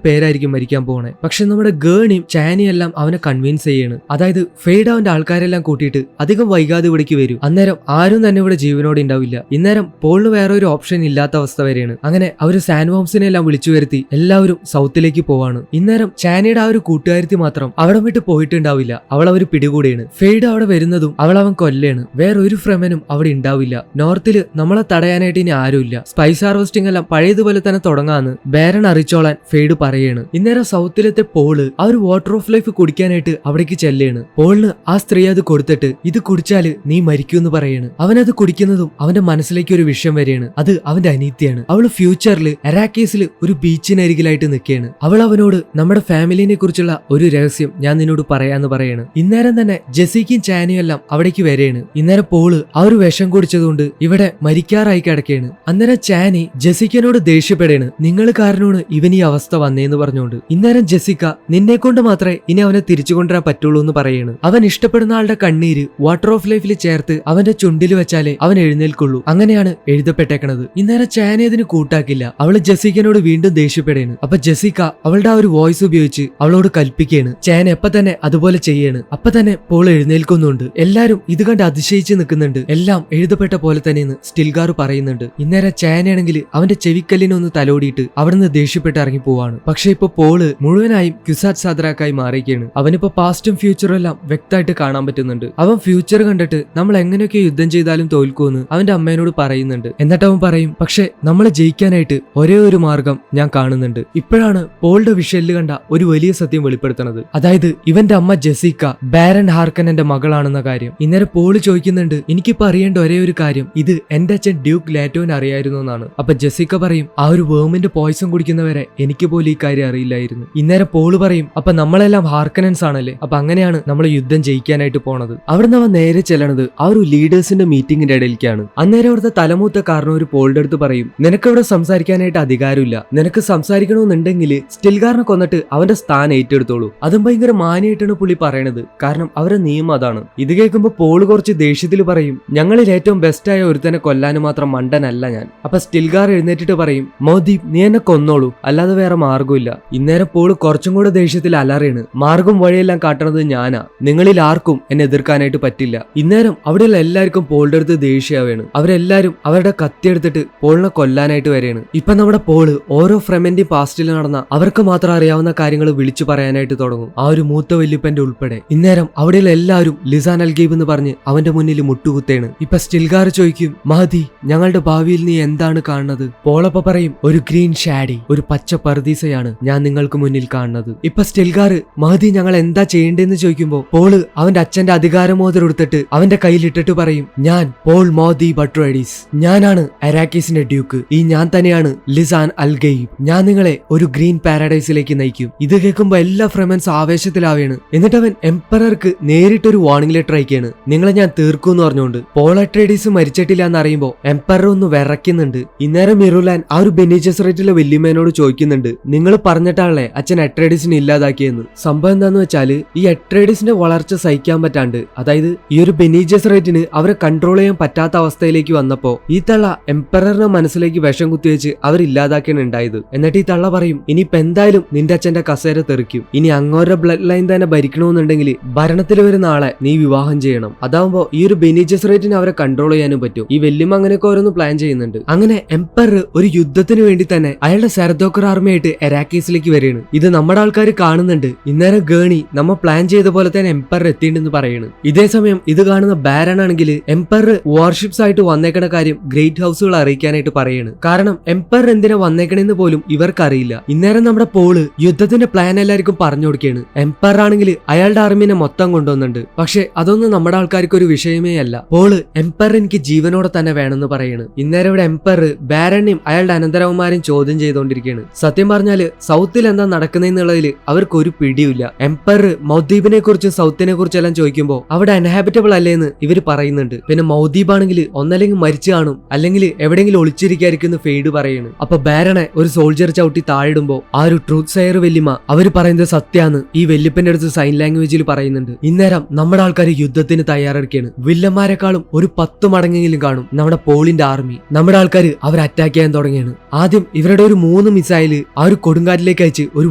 പേരായിരിക്കും മരിക്കാൻ പോണേ. പക്ഷെ നമ്മുടെ ഗേണിയും ചാനിയും എല്ലാം അവനെ കൺവിൻസ് ചെയ്യാണ്. അതായത് ഫെയ്ഡ് അവന്റെ ആൾക്കാരെല്ലാം കൂട്ടിയിട്ട് അധികം വൈകാതെ ഇവിടേക്ക് വരും. അന്നേരം ആരും തന്നെ ഇവിടെ ജീവനോടെ ഉണ്ടാവില്ല. ഇന്നേരം പോളിന് വേറെ ഒരു ഓപ്ഷൻ ഇല്ലാത്ത അവസ്ഥ വരെയാണ്. അങ്ങനെ അവര് സാൻവോംസിനെ എല്ലാം വിളിച്ചു വരുത്തി എല്ലാവരും സൗത്തിലേക്ക് പോവാണ്. ഇന്നേരം ചാനിയുടെ ആ ഒരു കൂട്ടുകാരത്തി മാത്രം അവിടെ വിട്ട് പോയിട്ടുണ്ടാവില്ല. അവൾ അവര് പിടികൂടിയാണ്. ഫെയ്ഡ് അവിടെ വരുന്നതും അവൻ കൊല്ലാണ്. വേറൊരു ഫ്രെമനും അവിടെ ഉണ്ടാവില്ല. നോർത്തില് നമ്മളെ തടയാനായിട്ട് ഇനി ആരുമില്ല. സ്പൈസ് ഹാർവെസ്റ്റിംഗ് എല്ലാം പഴയതുപോലെ തന്നെ തുടങ്ങാന്ന് ബാരൺ അറിയിച്ചോളാൻ ഫെയ്ഡ് പറയാണ്. ഇന്നേരം സൗത്തിലത്തെ പോള് ആ ഒരു വാട്ടർ ഓഫ് ലൈഫ് കുടിക്കാനായിട്ട് അവിടേക്ക് ചെല്ലാണ്. പോളിന് ആ സ്ത്രീ അത് കൊടുത്തിട്ട് ഇത് കുടിച്ചാല് നീ മരിക്കൂന്ന് പറയാണ്. അവനത് കുടിക്കുന്നതും അവന്റെ മനസ്സിലേക്ക് ഒരു വിഷയം വരികയാണ്. അത് അവന്റെ അനീതിയാണ്. അവള് ഫ്യൂച്ചറിൽ അരാക്കീസിൽ ഒരു ബീച്ചിനരികിലായിട്ട് നിൽക്കുകയാണ്. അവൾ അവനോട് നമ്മുടെ ഫാമിലിനെ കുറിച്ചുള്ള ഒരു രഹസ്യം ഞാൻ നിന്നോട് പറയാന്ന് പറയാണ്. ഇന്നേരം തന്നെ ജെസിക്കും ചാനിയും എല്ലാം അവിടേക്ക് വരെയാണ്. ഇന്നേരം പോള് ആ ഒരു വിഷം കുടിച്ചതുകൊണ്ട് ഇവിടെ മരിക്കാറായി കിടക്കുകയാണ്. അന്നേരം ചാനി ജെസിക്കനോട് ദേഷ്യപ്പെടുകയാണ്. നിങ്ങൾ കാരണമാണ് ഇവൻ ഈ അവസ്ഥ വന്നേന്ന് പറഞ്ഞുകൊണ്ട്. ഇന്നേരം ജെസിക്ക നിന്നെ കൊണ്ട് മാത്രമേ ഇനി അവനെ തിരിച്ചു കൊണ്ടുവരാൻ പറ്റുള്ളൂ എന്ന് പറയാണ്. അവൻ ഇഷ്ടപ്പെടുന്ന ആളുടെ കണ്ണീര് വാട്ടർ ഓഫ് ലൈഫിൽ ചേർത്ത് അവന്റെ ചുണ്ടിൽ വെച്ചാലേ അവൻ എഴുന്നേൽക്കുള്ളൂ. അങ്ങനെയാണ് എഴുതപ്പെട്ടേക്കണത്. ഇന്നേരം ചാനി അതിന് കൂട്ടാക്കില്ല. അവള് ജെസിക്കനോട് വീണ്ടും ദേഷ്യപ്പെടുകയാണ്. അപ്പൊ ജെസിക്ക അവളുടെ ആ ഒരു വോയിസ് ഉപയോഗിച്ച് അവളോട് കൽപ്പിക്കുകയാണ്. ചാൻ എപ്പ തന്നെ അതുപോലെ ചെയ്യാണ്. അപ്പൊ തന്നെ പോൾ എഴുന്നേൽക്കുന്നുണ്ട്. എല്ലാരും ഇത് കണ്ട് അതിശയിച്ച് നിൽക്കുന്നുണ്ട്. എല്ലാം എഴുതപ്പെട്ട പോലെ തന്നെയെന്ന് സ്റ്റിൽഗാർ പറയുന്നുണ്ട്. ഇന്നേരം ചാനയാണെങ്കിൽ അവന്റെ ചെവിക്കല്ലിനൊന്ന് തലോടിയിട്ട് അവിടുന്ന് ദേഷ്യപ്പെട്ട് ഇറങ്ങി പോവാണ്. പക്ഷെ ഇപ്പൊ പോള് മുഴുവനായും ക്യുസാറ്റ് സാദ്രാക്കായി മാറിയിരിക്കുകയാണ്. അവനിപ്പോ പാസ്റ്റും ഫ്യൂച്ചറും എല്ലാം വ്യക്തമായിട്ട് കാണാൻ പറ്റുന്നുണ്ട്. അവൻ ഫ്യൂച്ചർ കണ്ടിട്ട് നമ്മൾ എങ്ങനെയൊക്കെ യുദ്ധം ചെയ്താലും തോൽക്കുമെന്ന് അവന്റെ അമ്മേനോട് പറയുന്നുണ്ട്. എന്നിട്ട് അവൻ പറയും പക്ഷെ നമ്മളെ ജയിക്കാനായിട്ട് ഒരേ ഒരു മാർഗം ഞാൻ കാണുന്നുണ്ട്. ഇപ്പോഴാണ് പോളുടെ വിഷലിൽ കണ്ട ഒരു വലിയ സത്യം വെളിപ്പെടുത്തുന്നത്. അതായത് ഇവന്റെ അമ്മ ജെസിക്ക ബാരൺ ഹാർക്കനന്റെ മകളാണെന്ന കാര്യം. ഇന്നേരം പോള് ചോദിക്കുന്നുണ്ട് എനിക്കിപ്പോ അറിയേണ്ട ഒരേ ഒരു കാര്യം ഇത് എന്റെ അച്ഛൻ ഡ്യൂക്ക് ലേറ്റോന് അറിയായിരുന്നു എന്നാണ്. അപ്പൊ ജെസിക്ക പറയും ആ ഒരു വേമിന്റെ പോയ്സൺ കുടിക്കുന്നവരെ എനിക്ക് പോലും ഈ കാര്യം അറിയില്ലായിരുന്നു. ഇന്നേരം പോള് പറയും, അപ്പൊ നമ്മളെല്ലാം ഹാർക്കനൻസ് ആണല്ലേ, അപ്പൊ അങ്ങനെയാണ് നമ്മൾ യുദ്ധം ജയിക്കാനായിട്ട് പോണത്. അവിടുന്ന് അവൻ നേരെ ചെല്ലണത് ആ ഒരു ലീഡേഴ്സിന്റെ മീറ്റിംഗിന്റെ ഇടയിലേക്കാണ്. അന്നേരം അവിടുത്തെ തലമൂത്ത കാരണം ഒരു പോളുടെ അടുത്ത് പറയും, നിനക്കിവിടെ സംസാരിക്കാനായിട്ട് അധികാരമില്ല, നിനക്ക് സംസാരിക്കണമെന്നുണ്ടെങ്കിൽ സ്റ്റിൽഗാറിനെ കൊന്നിട്ട് അവന്റെ സ്ഥാനം ഏറ്റെടുത്തോളൂ. അതും ഭയങ്കര മാന്യമായിട്ടാണ് പുള്ളി പറയണത്, കാരണം അവരുടെ നിയമം അതാണ്. ഇത് കേൾക്കുമ്പോൾ പോള് കുറച്ച് ദേഷ്യത്തിൽ പറയും, ഞങ്ങളിൽ ഏറ്റവും ബെസ്റ്റായ ഒരുത്തനെ കൊല്ലാനും മാത്രം മണ്ടനല്ല ഞാൻ. അപ്പൊ സ്റ്റിൽഗാർ എഴുന്നേറ്റിട്ട് പറയും, മോദീപ് നീ എന്നെ കൊന്നോളൂ, അല്ലാതെ വേറെ മാർഗമില്ല. ഇന്നേരം പോള് കുറച്ചും കൂടെ ദേഷ്യത്തിൽ അലറിയാണ്, മാർഗം വഴിയെല്ലാം കാട്ടണത് ഞാനാ, നിങ്ങളിൽ ആർക്കും എന്നെ എതിർക്കാനായിട്ട് പറ്റില്ല. ഇന്നേരം അവിടെയുള്ള എല്ലാവർക്കും പോളുടെ അടുത്ത് ദേഷ്യമാവാണ്. അവരെല്ലാരും അവരുടെ കത്തിയെടുത്തിട്ട് പോളിനെ കൊല്ലാനായിട്ട് വരെയാണ്. ഇപ്പൊ നമ്മുടെ പോള് ഓരോ ഫ്രമന്റെയും പാസ്റ്റിൽ നടന്ന അവർക്ക് മാത്രം അറിയാവുന്ന കാര്യങ്ങൾ വിളിച്ചു പറയാനായിട്ട് തുടങ്ങും, ആ ഒരു മൂത്ത വല്യപ്പന്റെ ഉൾപ്പെടെ. ഇന്നേരം അവിടെയുള്ള എല്ലാവരും ലിസാൻ അൽഗീബ് എന്ന് പറഞ്ഞ് അവന്റെ മുന്നിൽ മുട്ടുകുത്തേണ്. ഇപ്പൊ സ്റ്റിൽഗാർ ചോദിക്കും, മഹദി ഞങ്ങളുടെ ഭാവിയിൽ നീ എന്താണ് കാണുന്നത്? പോളപ്പ പറയും, ഒരു ഗ്രീൻ ഷാഡി, ഒരു പച്ച പർദീസയാണ് ഞാൻ നിങ്ങൾക്ക് മുന്നിൽ കാണുന്നത്. ഇപ്പൊ സ്റ്റിൽഗാർ മഹദി ഞങ്ങൾ എന്താ ചെയ്യേണ്ടതെന്ന് ചോദിക്കുമ്പോ പോള് അവന്റെ അച്ഛന്റെ അധികാരമോതിരം എടുത്തിട്ട് അവന്റെ കയ്യിലിട്ടിട്ട് പറയും, ഞാൻ പോൾ മോദീപ് അട്രേഡീസ്, ഞാനാണ് അരാക്കീസിന്റെ ഡ്യൂക്ക്, ഈ ഞാൻ തന്നെയാണ് ലിസാൻ അൽഗീബ്, ഞാൻ നിങ്ങളെ ഒരു ഗ്രീൻ പാരഡൈസിലേക്ക് നയിക്കും. ഇത് കേൾക്കുമ്പോ എല്ലാ ഫ്രമൻസ് ആവേശത്തിലാവുകയാണ്. എന്നിട്ട് അവൻ എംപറർക്ക് നേരിട്ടൊരു വാർണിംഗ് ലെറ്റർ അയക്കുകയാണ്, നിങ്ങളെ ഞാൻ തീർക്കൂന്ന് പറഞ്ഞുകൊണ്ട്. പോൾ അട്രേഡീസ് മരിച്ചിട്ടില്ല എന്നറിയുമ്പോ എംപറർ ഒന്ന് വിറയ്ക്കുന്നുണ്ട്. ഇന്നേരം മിറുലാൻ ആ ഒരു ബെനി ജെസറേറ്റിലെ വല്യമ്മേനോട് ചോദിക്കുന്നുണ്ട്, നിങ്ങൾ പറഞ്ഞിട്ടാണല്ലേ അച്ഛൻ അട്രേഡീസിനെ ഇല്ലാതാക്കിയെന്ന്. സംഭവം എന്താന്ന് വെച്ചാല് ഈ അട്രേഡീസിന്റെ വളർച്ച സഹിക്കാൻ പറ്റാണ്ട്, അതായത് ഈ ഒരു ബെനി ജെസറേറ്റിന് അവരെ കൺട്രോൾ ചെയ്യാൻ പറ്റാത്ത അവസ്ഥയിലേക്ക് വന്നപ്പോ ഈ തള്ള എംപററിന്റെ മനസ്സിലേക്ക് വിഷം കുത്തിവെച്ച് അവരില്ലാതാക്കിയാണ് ഉണ്ടായത്. എന്നിട്ട് ഈ തള്ള പറയും, ഇനിയിപ്പോ എന്തായാലും നിന്റെ അച്ഛന്റെ കസേര തെറിക്കും, ഇനി അങ്ങോരുടെ ബ്ലഡ് ലൈൻ തന്നെ ഭരിക്കണമെന്നുണ്ടെങ്കിൽ ഭരണത്തിൽ വരുന്ന ആളെ നീ വിവാഹം ചെയ്യണം, അതാവുമ്പോ ഈ ഒരു ബെനി ജെസറേറ്റിനെ അവരെ കൺട്രോൾ ചെയ്യാനും പറ്റും. ഈ വല്യമ്മ അങ്ങനെയൊക്കെ ഓരോന്ന് പ്ലാൻ ചെയ്യുന്നുണ്ട്. അങ്ങനെ എംപറർ ഒരു യുദ്ധത്തിന് വേണ്ടി തന്നെ അയാളുടെ സെർദോക്കർ ആർമിയായിട്ട് എരാക്കീസിലേക്ക് വരികയാണ്. ഇത് നമ്മുടെ ആൾക്കാർ കാണുന്നുണ്ട്. ഇന്നേരം ഗേണി നമ്മ പ്ലാൻ ചെയ്ത പോലെ തന്നെ എംപറർ എത്തിയിട്ടുണ്ടെന്ന് പറയുന്നു. ഇതേ സമയം ഇത് കാണുന്ന ബാരൻ ആണെങ്കിൽ എംപറർ വാർഷിപ്സ് ആയിട്ട് വന്നേക്കണ കാര്യം ഗ്രേറ്റ് ഹൗസുകൾ അറിയിക്കാനായിട്ട് പറയാണ്. കാരണം എംപറർ എന്തിനാ വന്നേക്കണെന്ന് പോലും ഇവർക്കറിയില്ല. ഇന്നേരം നമ്മുടെ പോള് യുദ്ധത്തിന്റെ പ്ലാൻ എല്ലാവർക്കും പറഞ്ഞു കൊടുക്കുകയാണ്. എംപറർ ആണെങ്കിൽ അയാളുടെ ആർമിനെ മൊത്തം കൊണ്ടുവന്നുണ്ട്. പക്ഷെ അതൊന്നും നമ്മുടെ ആൾക്കാർക്ക് ഒരു വിഷയമേ അല്ല. പോള് എംപറർ എനിക്ക് ജീവനോടെ തന്നെ വേണമെന്ന് പറയാണ്. ഇന്നേരം ഇവിടെ എംപറർ ബാരനെയും അയാളുടെ അനന്തരവന്മാരെയും ചോദ്യം ചെയ്തുകൊണ്ടിരിക്കുകയാണ്. സത്യം പറഞ്ഞാല് സൗത്തിൽ എന്താ നടക്കുന്നതെന്നുള്ളതിൽ അവർക്ക് ഒരു പിടിയില്ല. എംപറർ മൗദീബിനെ കുറിച്ചും സൗത്തിനെ കുറിച്ചും എല്ലാം ചോദിക്കുമ്പോൾ അവിടെ അൺഹാബിറ്റബിൾ അല്ലേന്ന് ഇവർ പറയുന്നുണ്ട്. പിന്നെ മൗദീബ് ആണെങ്കിൽ ഒന്നല്ലെങ്കിൽ മരിച്ചു കാണും, അല്ലെങ്കിൽ എവിടെയെങ്കിലും ഒളിച്ചിരിക്കായിരിക്കും ഫെയ്ഡ് പറയാണ്. അപ്പൊ ബാരനെ ഒരു സോൾജർ ചവിട്ടി താഴിടുമ്പോ ആ ഒരു ട്രൂത്ത് സെയർ വല്യമ്മ അവര് പറയുന്നത് സത്യാന്ന് ഈ വല്യപ്പന്റെ അടുത്ത് സൈൻ ലാംഗ്വേജിൽ പറയുന്നുണ്ട്. ഇന്നേരം നമ്മുടെ ആൾക്കാർ യുദ്ധത്തിന് തയ്യാറെടുക്കുകയാണ്. വില്ലന്മാരെക്കാളും ഒരു 10 മടങ്ങെങ്കിലും കാണും നമ്മുടെ പോളിന്റെ ആർമി. നമ്മുടെ ആൾക്കാർ അവർ അറ്റാക്ക് ചെയ്യാൻ തുടങ്ങിയാണ്. ആദ്യം ഇവരുടെ ഒരു 3 മിസൈല് ആ ഒരു കൊടുങ്കാറ്റിലേക്ക് അയച്ച് ഒരു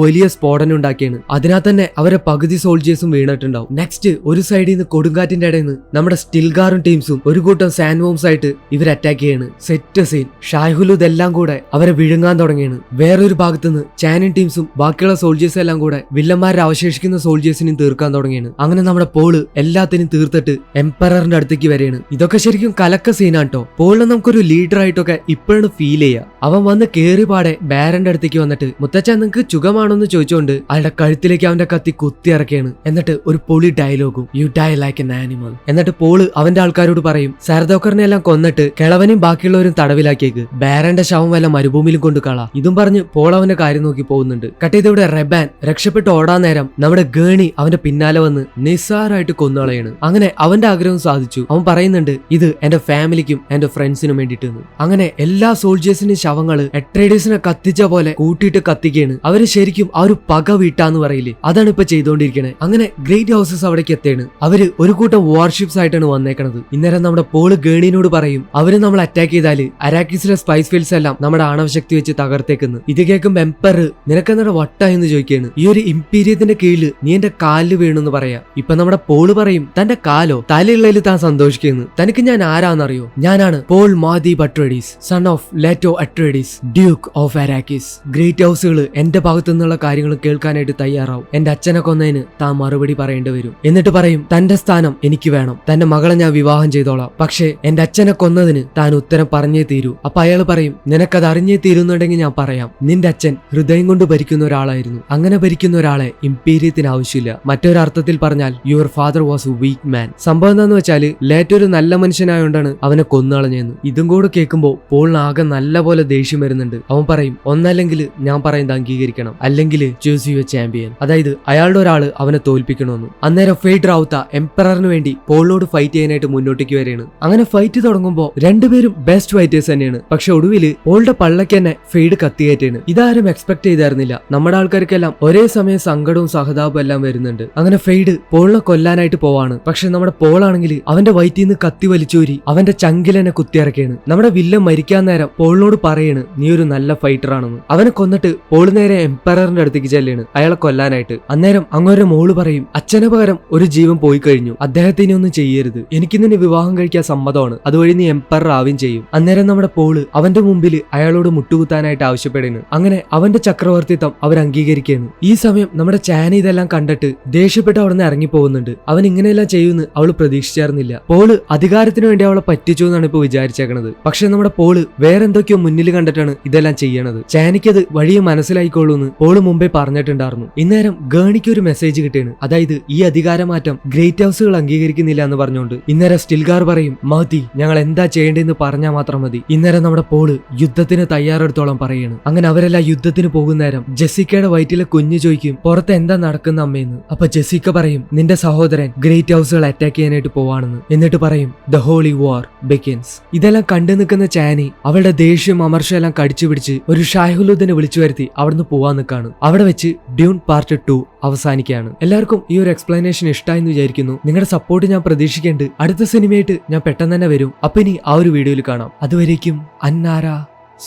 വലിയ സ്ഫോടനം ഉണ്ടാക്കിയാണ്. അതിനകത്ത് തന്നെ അവരെ പകുതി സോൾജേഴ്സും വീണിട്ടുണ്ടാവും. നെക്സ്റ്റ് ഒരു സൈഡിൽ നിന്ന് കൊടുങ്കാറ്റിന്റെ ഇടയിൽ നിന്ന് നമ്മുടെ സ്റ്റിൽഗാറും ടീംസും ഒരു കൂട്ടം സാൻഡ് വോംസ് ആയിട്ട് ഇവർ അറ്റാക്ക് ചെയ്യാണ്. Set scene. ഷാഹുലു ഇതെല്ലാം കൂടെ അവരെ വിഴുങ്ങാൻ തുടങ്ങിയാണ്. വേറൊരു ഭാഗത്തുനിന്ന് ചാനിൻ ടീംസും ബാക്കിയുള്ള സോൾജേഴ്സ് എല്ലാം കൂടെ വില്ലന്മാരെ അവശേഷിക്കുന്ന സോൾജേഴ്സിനെയും തീർക്കാൻ തുടങ്ങിയാണ്. അങ്ങനെ നമ്മുടെ പോള് എല്ലാത്തിനും തീർത്തിട്ട് എംപററിന്റെ അടുത്തേക്ക് വരെയാണ്. ഇതൊക്കെ ശരിക്കും കലക്ക സീനാണ് കേട്ടോ. പോളിനെ നമുക്കൊരു ലീഡർ ആയിട്ടൊക്കെ ഇപ്പോഴാണ് ഫീൽ ചെയ്യുക. അവൻ വന്ന് കേറിപാടെ ബാരന്റെ അടുത്തേക്ക് വന്നിട്ട് മുത്തച്ഛൻ നിങ്ങൾക്ക് ചുഖമാണോന്ന് ചോദിച്ചുകൊണ്ട് അയാളുടെ കഴുത്തിലേക്ക് അവന്റെ കത്തി കുത്തി ഇറക്കിയാണ്. എന്നിട്ട് ഒരു പൊളി ഡയലോഗും, you die like an animal. എന്നിട്ട് പോള് അവന്റെ ആൾക്കാരോട് പറയും, സെർദോക്കറിനെ എല്ലാം കൊന്നിട്ട് കിളവനും ബാക്കിയുള്ളവരും തടവിലാക്കിയേക്ക്, ബാരന്റെ ശവം വല്ല മരുഭൂമിയിലും കൊണ്ട് കളാ. ഇതും പറഞ്ഞ് പോൾ അവന്റെ കാര്യം നോക്കി പോകുന്നുണ്ട്. കട്ടിയതോടെ റെബാൻ രക്ഷപ്പെട്ട് ഓടാൻ നേരം നമ്മുടെ ഗേണി അവന്റെ പിന്നാലെ വന്ന് നിസ്സാരമായിട്ട് കൊന്നുകളയാണ്. അങ്ങനെ അവന്റെ ആഗ്രഹം സാധിച്ചു. അവൻ പറയുന്നുണ്ട്, ഇത് എന്റെ ഫാമിലിക്കും എന്റെ ഫ്രണ്ട്സിനും വേണ്ടിയിട്ട്. അങ്ങനെ എല്ലാ സോൾജേഴ്സിന്റെ ശവങ്ങള് അട്രേഡീസിനെ കത്തിച്ച പോലെ കൂട്ടിയിട്ട് കത്തിക്കുകയാണ്. അവര് ശരിക്കും ആ ഒരു പക വീട്ടാന്ന് പറയില്ലേ, അതാണ് ഇപ്പൊ ചെയ്തുകൊണ്ടിരിക്കണേ. അങ്ങനെ ഗ്രേറ്റ് ഹൗസസ് അവിടേക്ക് എത്തേണ്. അവര് ഒരു കൂട്ടം വാർഷിപ്സ് ആയിട്ടാണ് വന്നേക്കണത്. ഇന്നേരം നമ്മുടെ പോള് ഗേണിനോട് പറയും, അവര് നമ്മൾ അറ്റാക്ക് ചെയ്താല് അരാക്കിസിലെ സ്പൈസ് ഫീൽഡ്സ് എല്ലാം നമ്മുടെ ആണവശക്തി വെച്ച് തകർത്തേക്കുന്നു. ഇത് കേൾക്കുമ്പോ എംപറർ നിനക്കെന്താ വട്ട എന്ന് ചോദിക്കുകയാണ്. ഈ ഒരു ഇംപീരിയത്തിന്റെ കീഴില് നീ എന്റെ കാലില് വീണെന്ന് പറയാ. ഇപ്പൊ നമ്മുടെ പോള് പറയും, തന്റെ കാലോ തലയുള്ളതിൽ താൻ സന്തോഷിക്കുന്നു, തനിക്ക് ഞാൻ ആരാന്നറിയോ? ഞാനാണ് Paul Muad'Dib Atreides, son of Leto Atreides, duke of Arrakis. Great ഹൗസുകൾ എന്റെ ഭാഗത്തു നിന്നുള്ള കാര്യങ്ങൾ കേൾക്കാനായിട്ട് തയ്യാറാവും. എന്റെ അച്ഛനെ കൊന്നതിന് താൻ മറുപടി പറയേണ്ടി വരും. എന്നിട്ട് പറയും, തന്റെ സ്ഥാനം എനിക്ക് വേണം, തന്റെ മകളെ ഞാൻ വിവാഹം ചെയ്തോളാം, പക്ഷേ എന്റെ അച്ഛനെ കൊന്നതിന് താൻ ഉത്തരം പറഞ്ഞേ തീരൂ. അപ്പൊ അയാൾ പറയും, നിനക്കത് അറിഞ്ഞേ തീരുന്നുണ്ടെങ്കിൽ ഞാൻ പറയാം, നിന്റെ അച്ഛൻ ഹൃദയം കൊണ്ട് ഭരിക്കുന്ന ഒരാളായിരുന്നു. അങ്ങനെ ഭരിക്കുന്ന ഒരാളെ ഇംപീരിയത്തിന് ആവശ്യമില്ല. മറ്റൊരർത്ഥത്തിൽ പറഞ്ഞാൽ your father was a weak man. സംഭവം എന്താന്ന് വെച്ചാല് ലേറ്റ് ഒരു നല്ല മനുഷ്യനായോണ്ടാണ് അവനെ കൊന്നുകളഞ്ഞെന്ന്. ഇതും കൂടെ കേൾക്കുമ്പോ പോളിന് ആകെ നല്ല പോലെ ദേഷ്യം വരുന്നുണ്ട്. അവൻ പറയും, പറയും ഒന്നല്ലെങ്കിൽ ഞാൻ പറയുന്നത് അംഗീകരിക്കണം, അല്ലെങ്കിൽ ചൂസ് യുവർ ചാമ്പ്യൻ. അതായത് അയാളുടെ ഒരാള് അവനെ തോൽപ്പിക്കണമെന്ന്. അന്നേരം ഫെയ്ഡ് റൗത്ത എംപററിന് വേണ്ടി പോളിനോട് ഫൈറ്റ് ചെയ്യാനായിട്ട് മുന്നോട്ടേക്ക് വരെയാണ്. അങ്ങനെ ഫൈറ്റ് തുടങ്ങുമ്പോൾ രണ്ടുപേരും ബെസ്റ്റ് ഫൈറ്റേഴ്സ് തന്നെയാണ്. പക്ഷെ ഒടുവില് പോളിന്റെ പള്ളക്ക് തന്നെ ഫെയ്ഡ് കത്തിയേറ്റാണ്. ഇതാരും എക്സ്പെക്ട് ചെയ്തായിരുന്നില്ല. നമ്മുടെ ആൾക്കാർക്കെല്ലാം ഒരേ സമയം സങ്കടവും സഹതാപവും എല്ലാം വരുന്നുണ്ട്. അങ്ങനെ ഫെയ്ഡ് പോളിനെ കൊല്ലാനായിട്ട് പോവാണ്. പക്ഷെ നമ്മുടെ പോളാണെങ്കിൽ അവന്റെ വയറ്റിൽ നിന്ന് കത്തി വലിച്ചൂരി അവന്റെ ചങ്കിലെന്നെ കുത്തിയിറക്കാണ്. നമ്മുടെ വില്ലൻ മരിക്കാൻ നേരം പോളിനോട് പറയാണ് നീ ഒരു നല്ല ഫൈറ്റർ ആണെന്ന്. അവനെ കൊന്നിട്ട് പോള് നേരെ എംപററിന്റെ അടുത്തേക്ക് ചെല്ലാണ് അയാളെ കൊല്ലാനായിട്ട്. അന്നേരം അങ്ങോരെ മോള് പറയും അച്ഛന് പകരം ഒരു ജീവൻ പോയി കഴിഞ്ഞു, അദ്ദേഹത്തിനെ ഒന്നും ചെയ്യരുത്, എനിക്ക് നിന്നെ വിവാഹം കഴിക്കാൻ സമ്മതമാണ്, അതുവഴി നീ എംപറർ ആവുകയും ചെയ്യും. അന്നേരം നമ്മുടെ പോള് അവന്റെ മുമ്പിൽ അയാളോട് മുട്ടുകുത്താനായിട്ട് ആവശ്യപ്പെടുന്നു. അങ്ങനെ അവന്റെ ചക്രവർത്തിത്വം അവർ അംഗീകരിക്കുകയാണ്. ഈ സമയം നമ്മുടെ ചാന ഇതെല്ലാം കണ്ടിട്ട് ദേഷ്യപ്പെട്ട് അവിടെ നിന്ന് ഇറങ്ങി പോകുന്നുണ്ട്. അവൻ ഇങ്ങനെയെല്ലാം ചെയ്യുമെന്ന് അവള് പ്രതീക്ഷിച്ചായിരുന്നില്ല. പോള് അധികാരത്തിന് വേണ്ടി അവളെ പറ്റിച്ചു എന്നാണ് ഇപ്പൊ വിചാരിച്ചേക്കണത്. പക്ഷെ നമ്മുടെ പോള് വേറെന്തൊക്കെയോ മുന്നിൽ കണ്ടിട്ടാണ് ഇതെല്ലാം ചെയ്യണത്. ചാനിക്കത് വഴിയെ മനസ്സിലായിക്കോളൂന്ന് പോള് മുമ്പേ പറഞ്ഞിട്ടുണ്ടായിരുന്നു. ഇന്നേരം ഗേണിക്ക് ഒരു മെസ്സേജ് കിട്ടിയാണ്. അതായത് ഈ അധികാരമാറ്റം ഗ്രേറ്റ് ഹൗസുകൾ അംഗീകരിക്കുന്നില്ല എന്ന് പറഞ്ഞുകൊണ്ട്. ഇന്നേരം സ്റ്റിൽഗാർ പറയും മതി, ഞങ്ങൾ എന്താ ചെയ്യേണ്ടതെന്ന് പറഞ്ഞാൽ മാത്രം മതി. ഇന്നേരം നമ്മുടെ പോള് യുദ്ധത്തിന് തയ്യാറെടുത്തോളം പറയാണ്. അങ്ങനെ അവരെല്ലാം യുദ്ധത്തിന് പോകുന്ന നേരം ജെസിക്കയുടെ വയറ്റിലെ കുഞ്ഞു ചോദിക്കും പുറത്ത് എന്താ നടക്കുന്ന അമ്മയെന്ന്. അപ്പൊ ജെസിക്ക പറയും നിന്റെ സഹോദരൻ ഗ്രേറ്റ് ഹൗസുകൾ അറ്റാക്ക് ചെയ്യാനായിട്ട് പോവാണെന്ന്. എന്നിട്ട് പറയും ദ ഹോളി വാർ ബിഗിൻസ്. ഇതെല്ലാം കണ്ടു നിൽക്കുന്ന ചാനി അവളുടെ ദേഷ്യം അമർഷം എല്ലാം കടിച്ചു പിടിച്ച് ഒരു ഷാഹുലുദ്ദിനെ വിളിച്ചു വരുത്തി അവിടുന്ന് പോവാൻ നിൽക്കാണ്. അവിടെ വെച്ച് ഡ്യൂൺ പാർട്ട് 2 അവസാനിക്കുകയാണ്. എല്ലാവർക്കും ഈ ഒരു എക്സ്പ്ലനേഷൻ ഇഷ്ടമായെന്ന് വിചാരിക്കുന്നു. നിങ്ങളുടെ സപ്പോർട്ട് ഞാൻ പ്രതീക്ഷിക്കേണ്ട. അടുത്ത സിനിമയായിട്ട് ഞാൻ പെട്ടെന്ന് തന്നെ വരും. അപ്പൊ ഇനി ആ ഒരു വീഡിയോയിൽ കാണാം. അതുവരേക്കും അന്നാര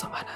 സമാന.